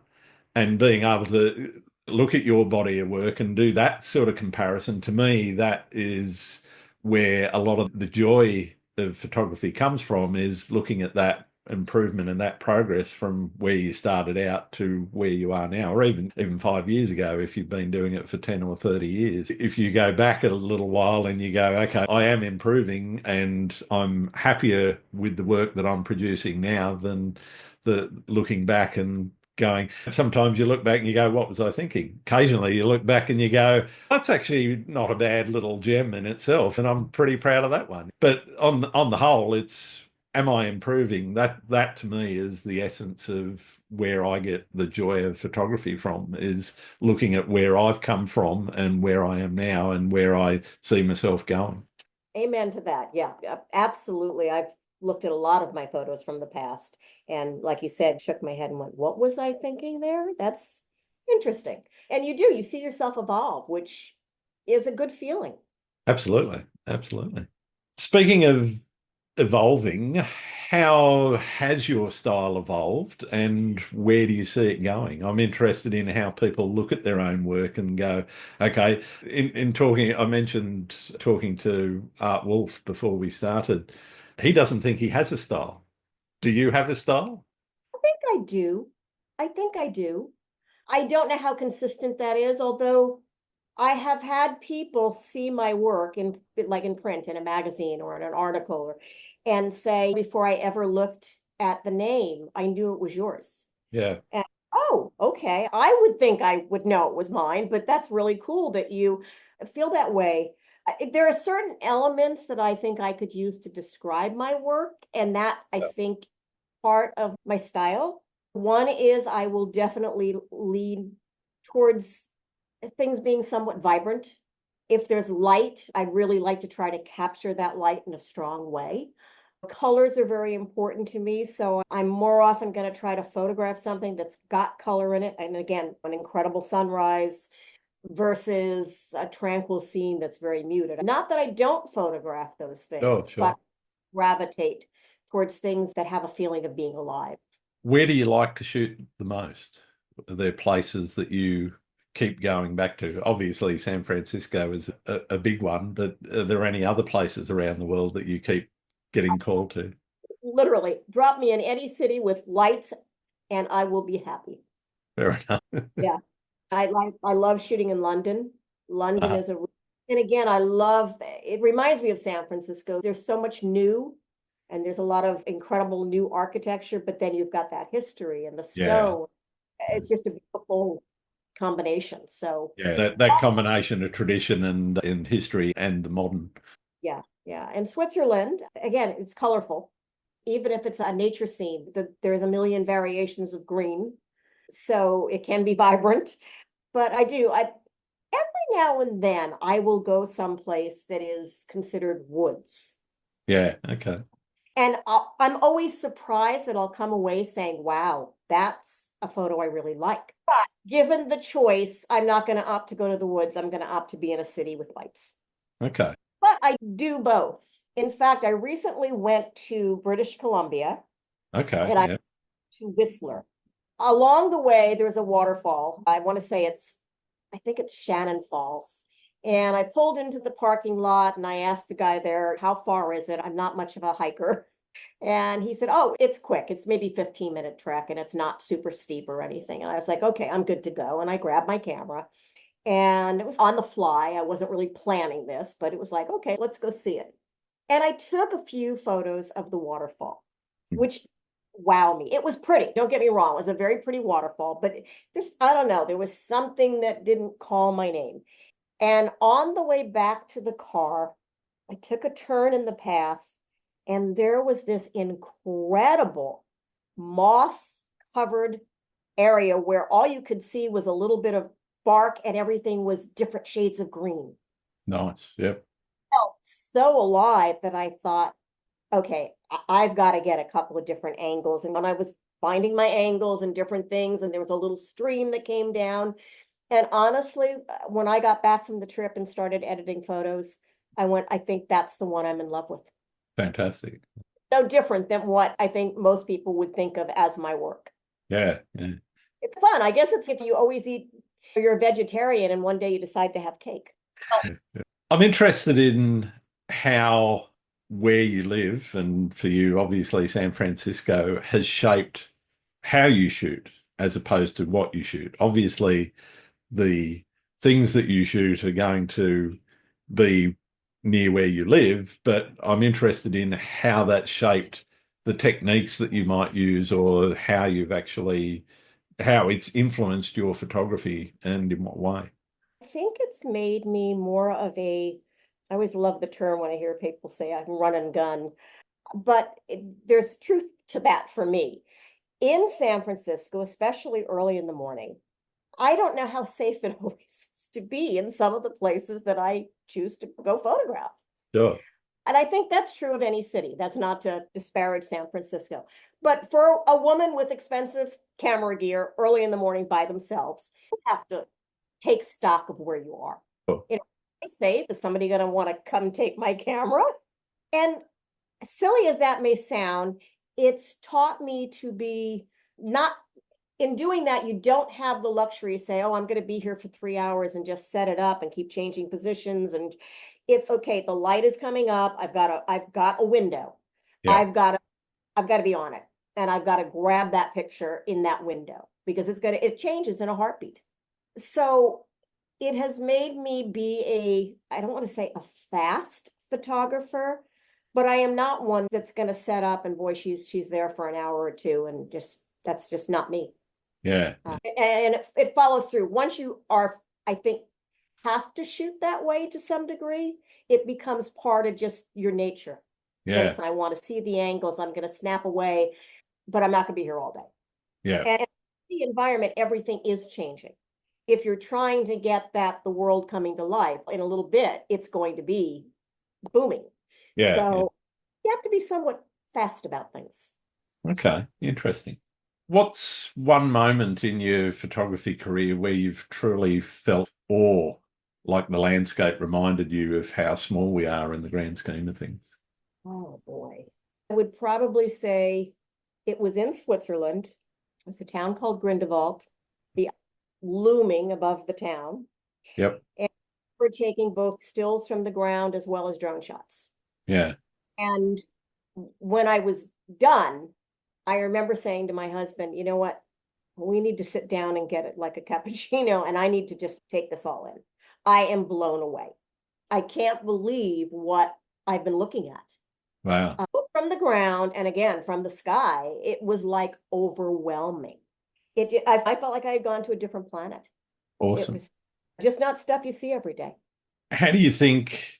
And being able to look at your body of work and do that sort of comparison, to me, that is where a lot of the joy of photography comes from, is looking at that improvement and that progress from where you started out to where you are now, or even 5 years ago, if you've been doing it for 10 or 30 years. If you go back a little while and you go, okay, I am improving and I'm happier with the work that I'm producing now than the looking back and going. Sometimes you look back and you go, what was I thinking? Occasionally you look back and you go, that's actually not a bad little gem in itself, and I'm pretty proud of that one. But on the whole, it's, am I improving? That to me is the essence of where I get the joy of photography from, is looking at where I've come from and where I am now and where I see myself going.
Amen to that. Yeah, absolutely. I've looked at a lot of my photos from the past and, like you said, shook my head and went, what was I thinking there? That's interesting. And you see yourself evolve, which is a good feeling.
Absolutely. Absolutely. Speaking of evolving, how has your style evolved and where do you see it going? I'm interested in how people look at their own work and go, okay, in talking, I mentioned talking to Art Wolf before we started. He doesn't think he has a style. Do you have a style?
I think I do. I think I do. I don't know how consistent that is, although I have had people see my work in, like, in print in a magazine or in an article, and say before I ever looked at the name, I knew it was yours.
Yeah.
And oh, okay. I would think I would know it was mine, but that's really cool that you feel that way. There are certain elements that I think I could use to describe my work, and that I think part of my style. One is I will definitely lean towards things being somewhat vibrant. If there's light, I really like to try to capture that light in a strong way. Colors are very important to me, so I'm more often going to try to photograph something that's got color in it. And again, an incredible sunrise versus a tranquil scene that's very muted. Not that I don't photograph those
Oh,
things, but
sure.
gravitate towards things that have a feeling of being alive.
Where do you like to shoot the most? Are there places that you keep going back to? Obviously, San Francisco is a big one, but are there any other places around the world that you keep getting called to?
Literally, drop me in any city with lights and I will be happy.
Fair enough.
Yeah. I love shooting in London. London
Uh,
is a, and again, I love, it reminds me of San Francisco. There's so much new and there's a lot of incredible new architecture, but then you've got that history and the
yeah.
stone. It's just a beautiful combination. So
Yeah. That combination of tradition and history and the modern.
yeah, yeah. And Switzerland, again, it's colorful. Even if it's a nature scene, there's a million variations of green. So it can be vibrant. But every now and then I will go someplace that is considered woods.
Yeah. Okay.
And I'm always surprised that I'll come away saying, wow, that's a photo I really like. But given the choice, I'm not going to opt to go to the woods. I'm going to opt to be in a city with lights.
Okay.
But I do both. In fact, I recently went to British Columbia
Okay.
and I
Yeah.
to Whistler. Along the way, there's a waterfall. I want to say I think it's Shannon Falls. And I pulled into the parking lot and I asked the guy there, how far is it? I'm not much of a hiker. And he said, oh, it's quick. It's maybe 15-minute trek and it's not super steep or anything. And I was like, okay, I'm good to go. And I grabbed my camera and it was on the fly. I wasn't really planning this, but it was like, okay, let's go see it. And I took a few photos of the waterfall, which wow me. It was pretty. Don't get me wrong. It was a very pretty waterfall, but I don't know, there was something that didn't call my name. And on the way back to the car, I took a turn in the path and there was this incredible moss covered area where all you could see was a little bit of bark and everything was different shades of green.
Nice. Yep.
Felt so alive that I thought, okay, I've got to get a couple of different angles. And when I was finding my angles and different things, and there was a little stream that came down. And honestly, when I got back from the trip and started editing photos, I went, I think that's the one I'm in love with.
Fantastic.
No different than what I think most people would think of as my work.
Yeah. Yeah.
It's fun. I guess it's if you always eat, you're a vegetarian and one day you decide to have cake.
I'm interested in how where you live, and for you, obviously, San Francisco has shaped how you shoot as opposed to what you shoot. Obviously, the things that you shoot are going to be near where you live, but I'm interested in how that shaped the techniques that you might use or how you've actually, how it's influenced your photography and in what way.
I think it's made me more of I always love the term when I hear people say I can run and gun, but there's truth to that for me. In San Francisco, especially early in the morning, I don't know how safe it always is to be in some of the places that I choose to go photograph.
Sure.
And I think that's true of any city. That's not to disparage San Francisco. But for a woman with expensive camera gear early in the morning by themselves, you have to take stock of where you are.
Sure.
You know, is safe? Is somebody going to want to come take my camera? And silly as that may sound, it's taught me to be not in doing that. You don't have the luxury to say, oh, I'm going to be here for 3 hours and just set it up and keep changing positions. And it's okay. The light is coming up. I've got a window.
Yeah.
I've got to be on it. And I've got to grab that picture in that window because it changes in a heartbeat. So it has made me be I don't want to say a fast photographer, but I am not one that's going to set up and boy, she's there for an hour or two and that's just not me.
Yeah.
And it follows through. Once you are, I think, have to shoot that way to some degree, it becomes part of just your nature.
Yeah.
I want to see the angles. I'm going to snap away, but I'm not going to be here all day.
Yeah.
And the environment, everything is changing. If you're trying to get the world coming to life in a little bit, it's going to be booming.
Yeah.
So you have to be somewhat fast about things.
Okay. Interesting. What's one moment in your photography career where you've truly felt awe, like the landscape reminded you of how small we are in the grand scheme of things?
Oh boy. I would probably say it was in Switzerland. It's a town called Grindelwald, the looming above the town.
Yep.
And we're taking both stills from the ground as well as drone shots.
Yeah.
And when I was done, I remember saying to my husband, you know what? We need to sit down and get it like a cappuccino, and I need to just take this all in. I am blown away. I can't believe what I've been looking at.
Wow.
From the ground and again from the sky, it was like overwhelming. I felt like I had gone to a different planet. It
Awesome.
was just not stuff you see every day.
How do you think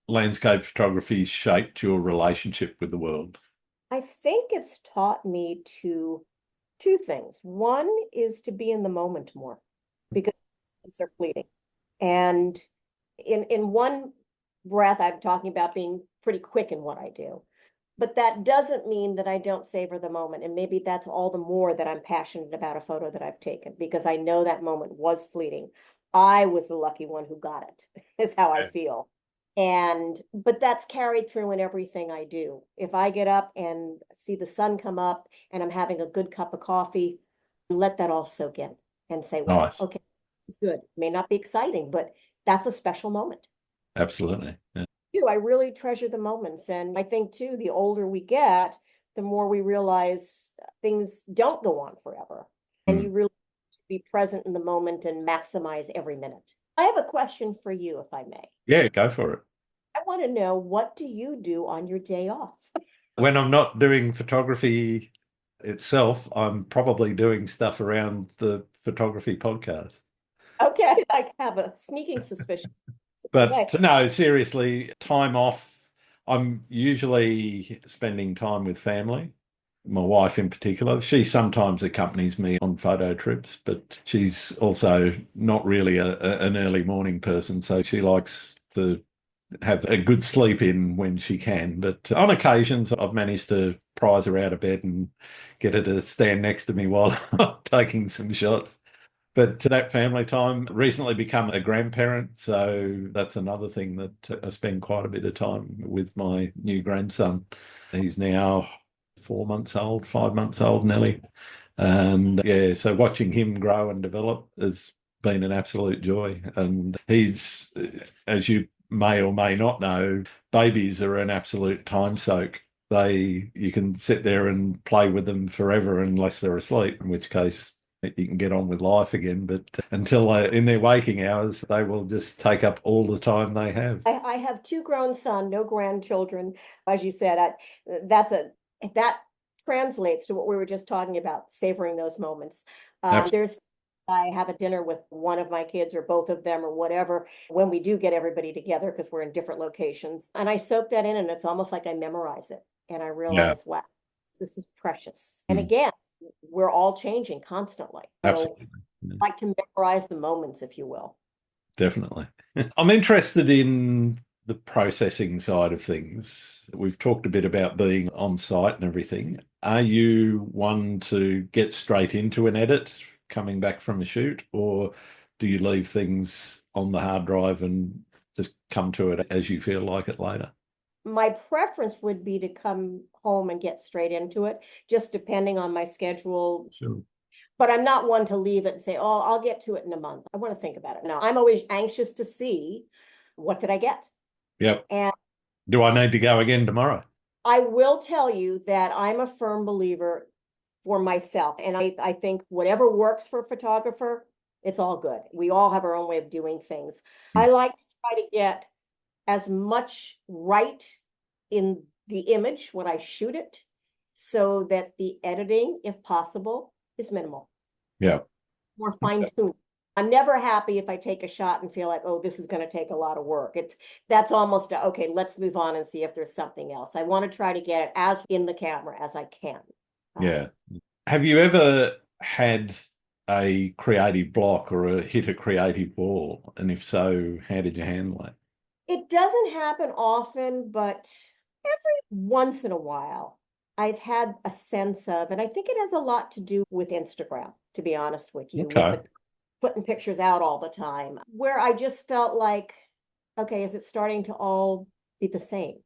landscape photography shaped your relationship with the world?
I think it's taught me two things. One is to be in the moment more because things are fleeting. And in one breath, I'm talking about being pretty quick in what I do. But that doesn't mean that I don't savor the moment. And maybe that's all the more that I'm passionate about a photo that I've taken because I know that moment was fleeting. I was the lucky one who got it, is how I feel. But that's carried through in everything I do. If I get up and see the sun come up and I'm having a good cup of coffee, let that all soak in and say, well,
Nice.
okay, it's good. It may not be exciting, but that's a special moment.
Absolutely. Yeah.
I really treasure the moments. And I think too, the older we get, the more we realize things don't go on forever. And you really be present in the moment and maximize every minute. I have a question for you, if I may.
Yeah, go for it.
I want to know, what do you do on your day off?
When I'm not doing photography itself, I'm probably doing stuff around the photography podcast.
Okay, I have a sneaking suspicion.
But no, seriously, time off. I'm usually spending time with family, my wife in particular. She sometimes accompanies me on photo trips, but she's also not really an early morning person. So she likes to have a good sleep in when she can. But on occasions, I've managed to prise her out of bed and get her to stand next to me while I'm taking some shots. But that family time, recently become a grandparent. So that's another thing that I spend quite a bit of time with my new grandson. He's now 4 months old, 5 months old, Nelly. And yeah, so watching him grow and develop has been an absolute joy. And he's, as you may or may not know, babies are an absolute time soak. You can sit there and play with them forever unless they're asleep, in which case you can get on with life again. But until in their waking hours, they will just take up all the time they have.
I have two grown sons, no grandchildren. As you said, that translates to what we were just talking about, savoring those moments.
Absolutely.
There's I have a dinner with one of my kids or both of them or whatever when we do get everybody together because we're in different locations. And I soak that in and it's almost like I memorize it. And I
Yeah.
realize, wow, this is precious. And
Mm.
again, we're all changing constantly. So
Absolutely. Yeah.
I like to memorize the moments, if you will.
Definitely. I'm interested in the processing side of things. We've talked a bit about being on site and everything. Are you one to get straight into an edit coming back from a shoot, or do you leave things on the hard drive and just come to it as you feel like it later?
My preference would be to come home and get straight into it, just depending on my schedule.
Sure.
But I'm not one to leave it and say, oh, I'll get to it in a month. I want to think about it. No, I'm always anxious to see what did I get.
Yep.
And
Do I need to go again tomorrow?
I will tell you that I'm a firm believer for myself. And I think whatever works for a photographer, it's all good. We all have our own way of doing things.
Hmm.
I like to try to get as much right in the image when I shoot it so that the editing, if possible, is minimal,
Yeah.
more fine-tuned. I'm never happy if I take a shot and feel like, oh, this is going to take a lot of work. That's almost okay, let's move on and see if there's something else. I want to try to get it as in the camera as I can.
Yeah. Have you ever had a creative block or hit a creative wall? And if so, how did you handle it?
It doesn't happen often, but every once in a while, I've had a sense of, and I think it has a lot to do with Instagram, to be honest with you, with
Okay.
the putting pictures out all the time, where I just felt like, okay, is it starting to all be the same?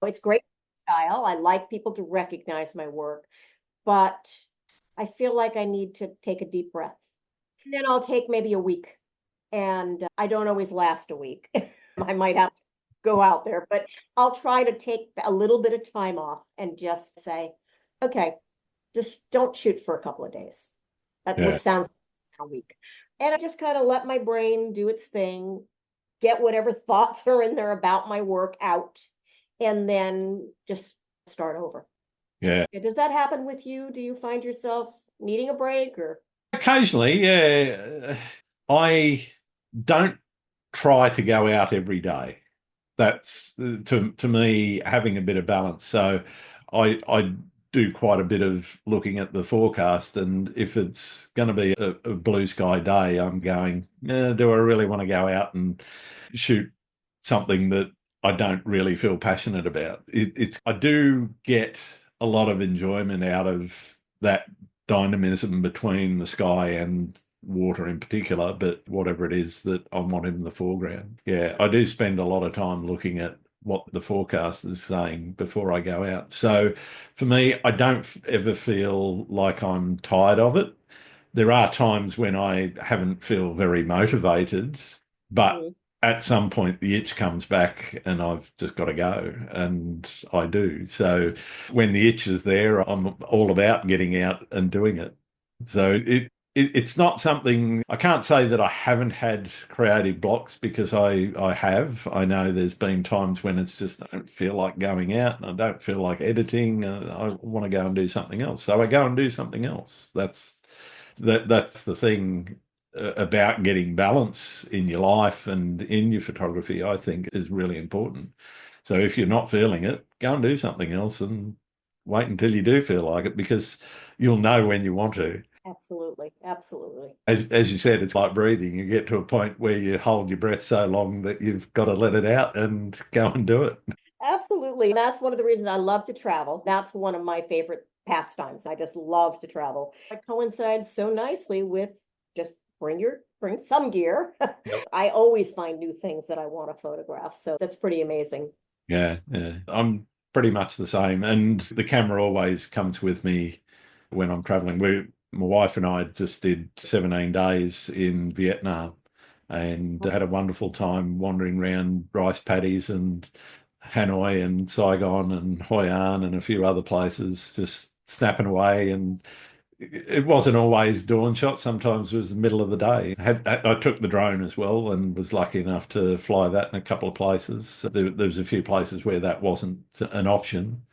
It's great style. I like people to recognize my work, but I feel like I need to take a deep breath. And then I'll take maybe a week, and I don't always last a week. I might have to go out there, but I'll try to take a little bit of time off and just say, okay, just don't shoot for a couple of days. Which
Yeah.
sounds like a week. And I just kind of let my brain do its thing, get whatever thoughts are in there about my work out, and then just start over.
Yeah.
Does that happen with you? Do you find yourself needing a break or?
Occasionally, yeah. I don't try to go out every day. That's to me having a bit of balance. So I do quite a bit of looking at the forecast, and if it's going to be a blue sky day, I'm going, do I really want to go out and shoot something that I don't really feel passionate about? I do get a lot of enjoyment out of that dynamism between the sky and water in particular, but whatever it is that I want in the foreground. Yeah, I do spend a lot of time looking at what the forecast is saying before I go out. So for me, I don't ever feel like I'm tired of it. There are times when I haven't feel very motivated, but
Mhm.
at some point the itch comes back and I've just got to go, and I do. So when the itch is there, I'm all about getting out and doing it. So it's not something. I can't say that I haven't had creative blocks, because I have. I know there's been times when it's just I don't feel like going out and I don't feel like editing. I want to go and do something else. So I go and do something else. That's the thing about getting balance in your life and in your photography, I think is really important. So if you're not feeling it, go and do something else and wait until you do feel like it, because you'll know when you want to.
Absolutely. Absolutely.
As you said, it's like breathing. You get to a point where you hold your breath so long that you've got to let it out and go and do it.
Absolutely. That's one of the reasons I love to travel. That's one of my favorite pastimes. I just love to travel. It coincides so nicely with just bring some gear.
Yep.
I always find new things that I want to photograph. So that's pretty amazing.
Yeah, yeah. I'm pretty much the same. And the camera always comes with me when I'm traveling. My wife and I just did 17 days in Vietnam, and had a wonderful time wandering around rice paddies and Hanoi and Saigon and Hoi An and a few other places, just snapping away. And it wasn't always dawn shot. Sometimes it was the middle of the day. I took the drone as well and was lucky enough to fly that in a couple of places. There was a few places where that wasn't an option,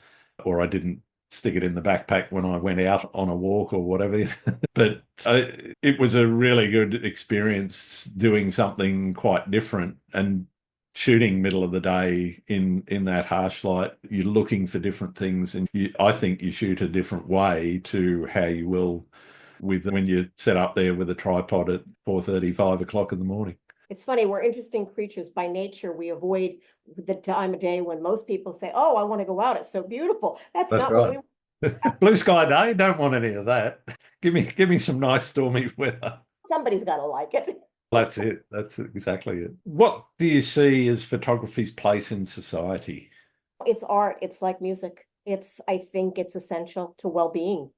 or I didn't stick it in the backpack when I went out on a walk or whatever. But it was a really good experience doing something quite different and shooting middle of the day in that harsh light. You're looking for different things, and I think you shoot a different way to how you will with when you set up there with a tripod at 4:30, 5 o'clock in the morning.
It's funny, we're interesting creatures by nature. We avoid the time of day when most people say, "Oh, I want to go out. It's so beautiful." That's
That's
not what
right. Blue sky day, don't want any of that. Give me some nice stormy weather.
somebody's got to like it.
That's it. That's exactly it. What do you see as photography's place in society?
It's art. It's like music. I think it's essential to well-being.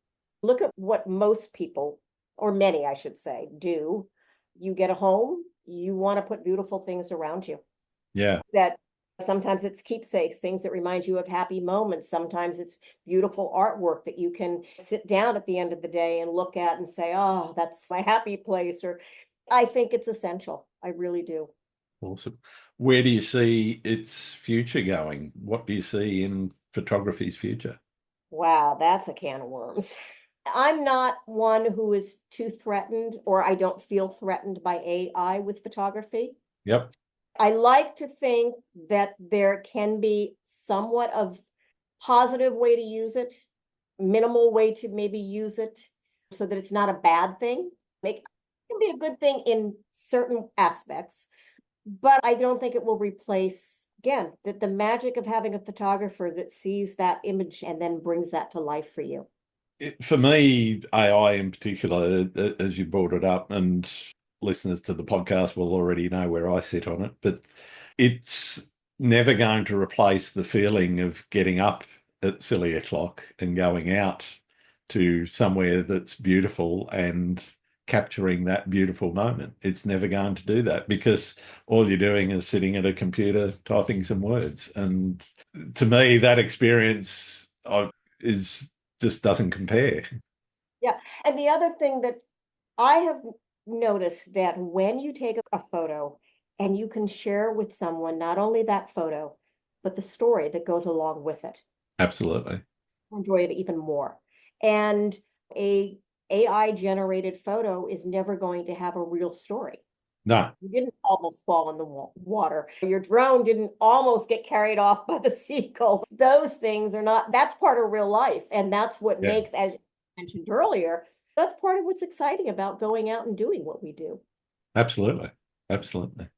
Look at what most people, or many, I should say, do. You get a home, you want to put beautiful things around you.
Yeah,
That sometimes it's keepsakes, things that remind you of happy moments. Sometimes it's beautiful artwork that you can sit down at the end of the day and look at and say, "Oh, that's my happy place." Or I think it's essential. I really do.
awesome. Where do you see its future going? What do you see in photography's future?
Wow, that's a can of worms. I'm not one who is too threatened, or I don't feel threatened by AI with photography.
Yep.
I like to think that there can be somewhat of positive way to use it, minimal way to maybe use it so that it's not a bad thing. It can be a good thing in certain aspects, but I don't think it will replace, again, the magic of having a photographer that sees that image and then brings that to life for you.
For me, AI in particular, as you brought it up, and listeners to the podcast will already know where I sit on it, but it's never going to replace the feeling of getting up at silly o'clock and going out to somewhere that's beautiful and capturing that beautiful moment. It's never going to do that because all you're doing is sitting at a computer typing some words. And to me, that experience is just doesn't compare.
Yeah. And the other thing that I have noticed that when you take a photo and you can share with someone not only that photo, but the story that goes along with it,
Absolutely.
enjoy it even more. And a AI generated photo is never going to have a real story.
No.
You didn't almost fall in the water. Your drone didn't almost get carried off by the seagulls. Those things are not, that's part of real life. And that's what
Yeah.
makes, as you mentioned earlier, that's part of what's exciting about going out and doing what we do.
Absolutely. Absolutely.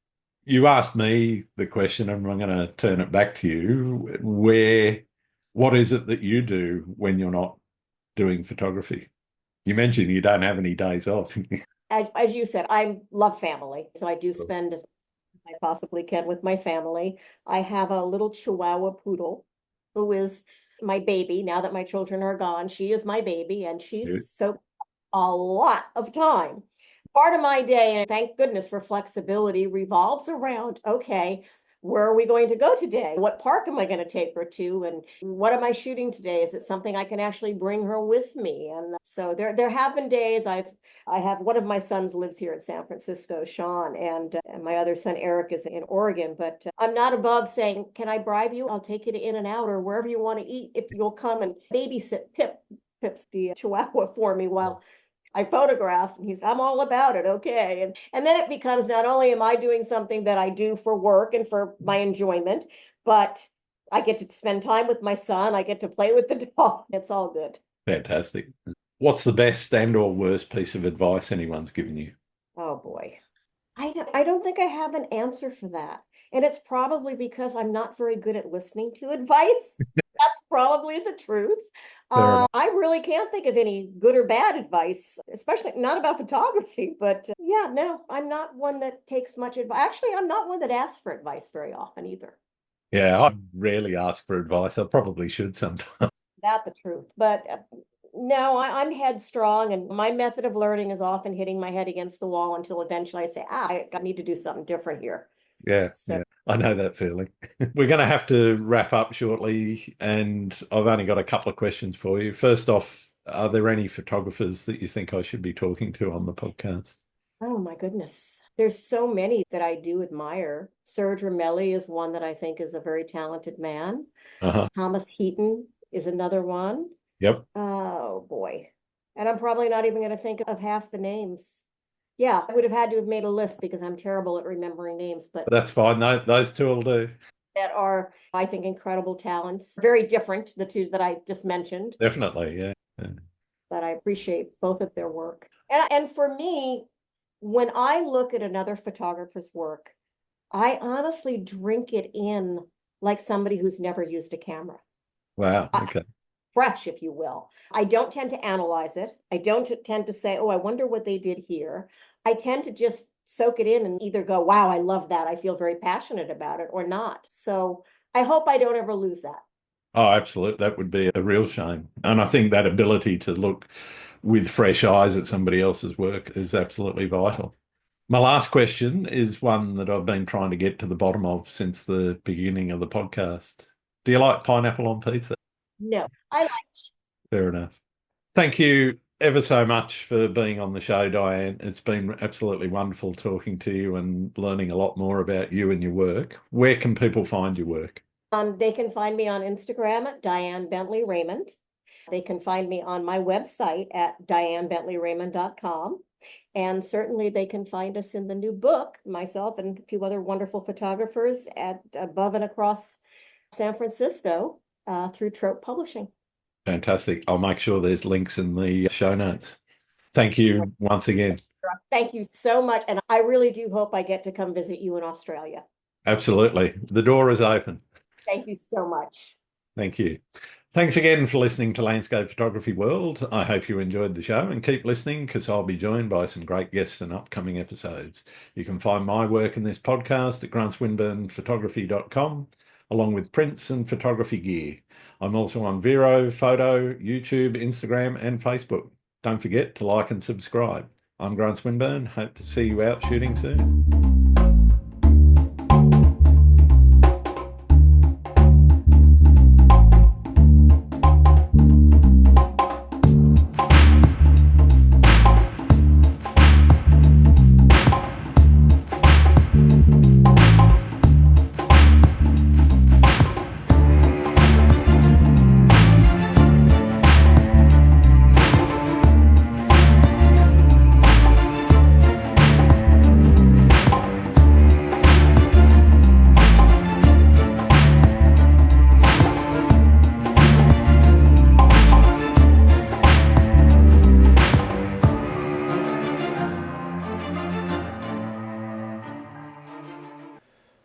You asked me the question, and I'm going to turn it back to you. What is it that you do when you're not doing photography? You mentioned you don't have any days off.
As you said, I love family. So I do spend as much as I possibly can with my family. I have a little Chihuahua poodle who is my baby. Now that my children are gone, she is my baby, and she's so a lot of time. Part of my day, and thank goodness for flexibility, revolves around, okay, where are we going to go today? What park am I going to take her to? And what am I shooting today? Is it something I can actually bring her with me? And so there have been days I have one of my sons lives here in San Francisco, Sean, and my other son Eric is in Oregon. But I'm not above saying, can I bribe you? I'll take you to In-N-Out or wherever you want to eat if you'll come and babysit Pip's the Chihuahua for me while I photograph. And I'm all about it. Okay. And then it becomes not only am I doing something that I do for work and for my enjoyment, but I get to spend time with my son. I get to play with the dog. It's all good.
Fantastic. What's the best and or worst piece of advice anyone's given you?
Oh boy. I don't think I have an answer for that. And it's probably because I'm not very good at listening to advice. That's probably the truth.
Fair enough.
I really can't think of any good or bad advice, especially not about photography. But yeah, no, I'm not one that takes much advice. Actually, I'm not one that asks for advice very often either.
Yeah, I rarely ask for advice. I probably should sometimes.
That's the truth. But No, I'm headstrong, and my method of learning is often hitting my head against the wall until eventually I say, I need to do something different here.
Yeah,
So,
yeah. I know that feeling. We're going to have to wrap up shortly, and I've only got a couple of questions for you. First off, are there any photographers that you think I should be talking to on the podcast?
oh my goodness. There's so many that I do admire. Serge Ramelli is one that I think is a very talented man.
Uh-huh.
Thomas Heaton is another one.
Yep.
Oh boy. And I'm probably not even going to think of half the names. Yeah, I would have had to have made a list because I'm terrible at remembering names, but
That's fine. Those two will do.
that are, I think, incredible talents. Very different, the two that I just mentioned,
Definitely, yeah. Yeah.
but I appreciate both of their work. And for me, when I look at another photographer's work, I honestly drink it in like somebody who's never used a camera.
Wow. Okay.
Fresh, if you will. I don't tend to analyze it. I don't tend to say, oh, I wonder what they did here. I tend to just soak it in and either go, wow, I love that. I feel very passionate about it, or not. So I hope I don't ever lose that.
Oh, absolutely. That would be a real shame. And I think that ability to look with fresh eyes at somebody else's work is absolutely vital. My last question is one that I've been trying to get to the bottom of since the beginning of the podcast. Do you like pineapple on pizza?
No, I like.
Fair enough. Thank you ever so much for being on the show, Diane. It's been absolutely wonderful talking to you and learning a lot more about you and your work. Where can people find your work?
They can find me on Instagram at Diane Bentley Raymond. They can find me on my website at dianebentleyraymond.com. And certainly they can find us in the new book, myself and a few other wonderful photographers at above and across San Francisco through Trope Publishing.
Fantastic. I'll make sure there's links in the show notes. Thank you once again.
Thank you so much. And I really do hope I get to come visit you in Australia.
Absolutely. The door is open.
Thank you so much.
Thank you. Thanks again for listening to Landscape Photography World. I hope you enjoyed the show and keep listening because I'll be joined by some great guests in upcoming episodes. You can find my work in this podcast at grantswinburnphotography.com, along with prints and photography gear. I'm also on Vero, Photo, YouTube, Instagram, and Facebook. Don't forget to like and subscribe. I'm Grant Swinburne. Hope to see you out shooting soon.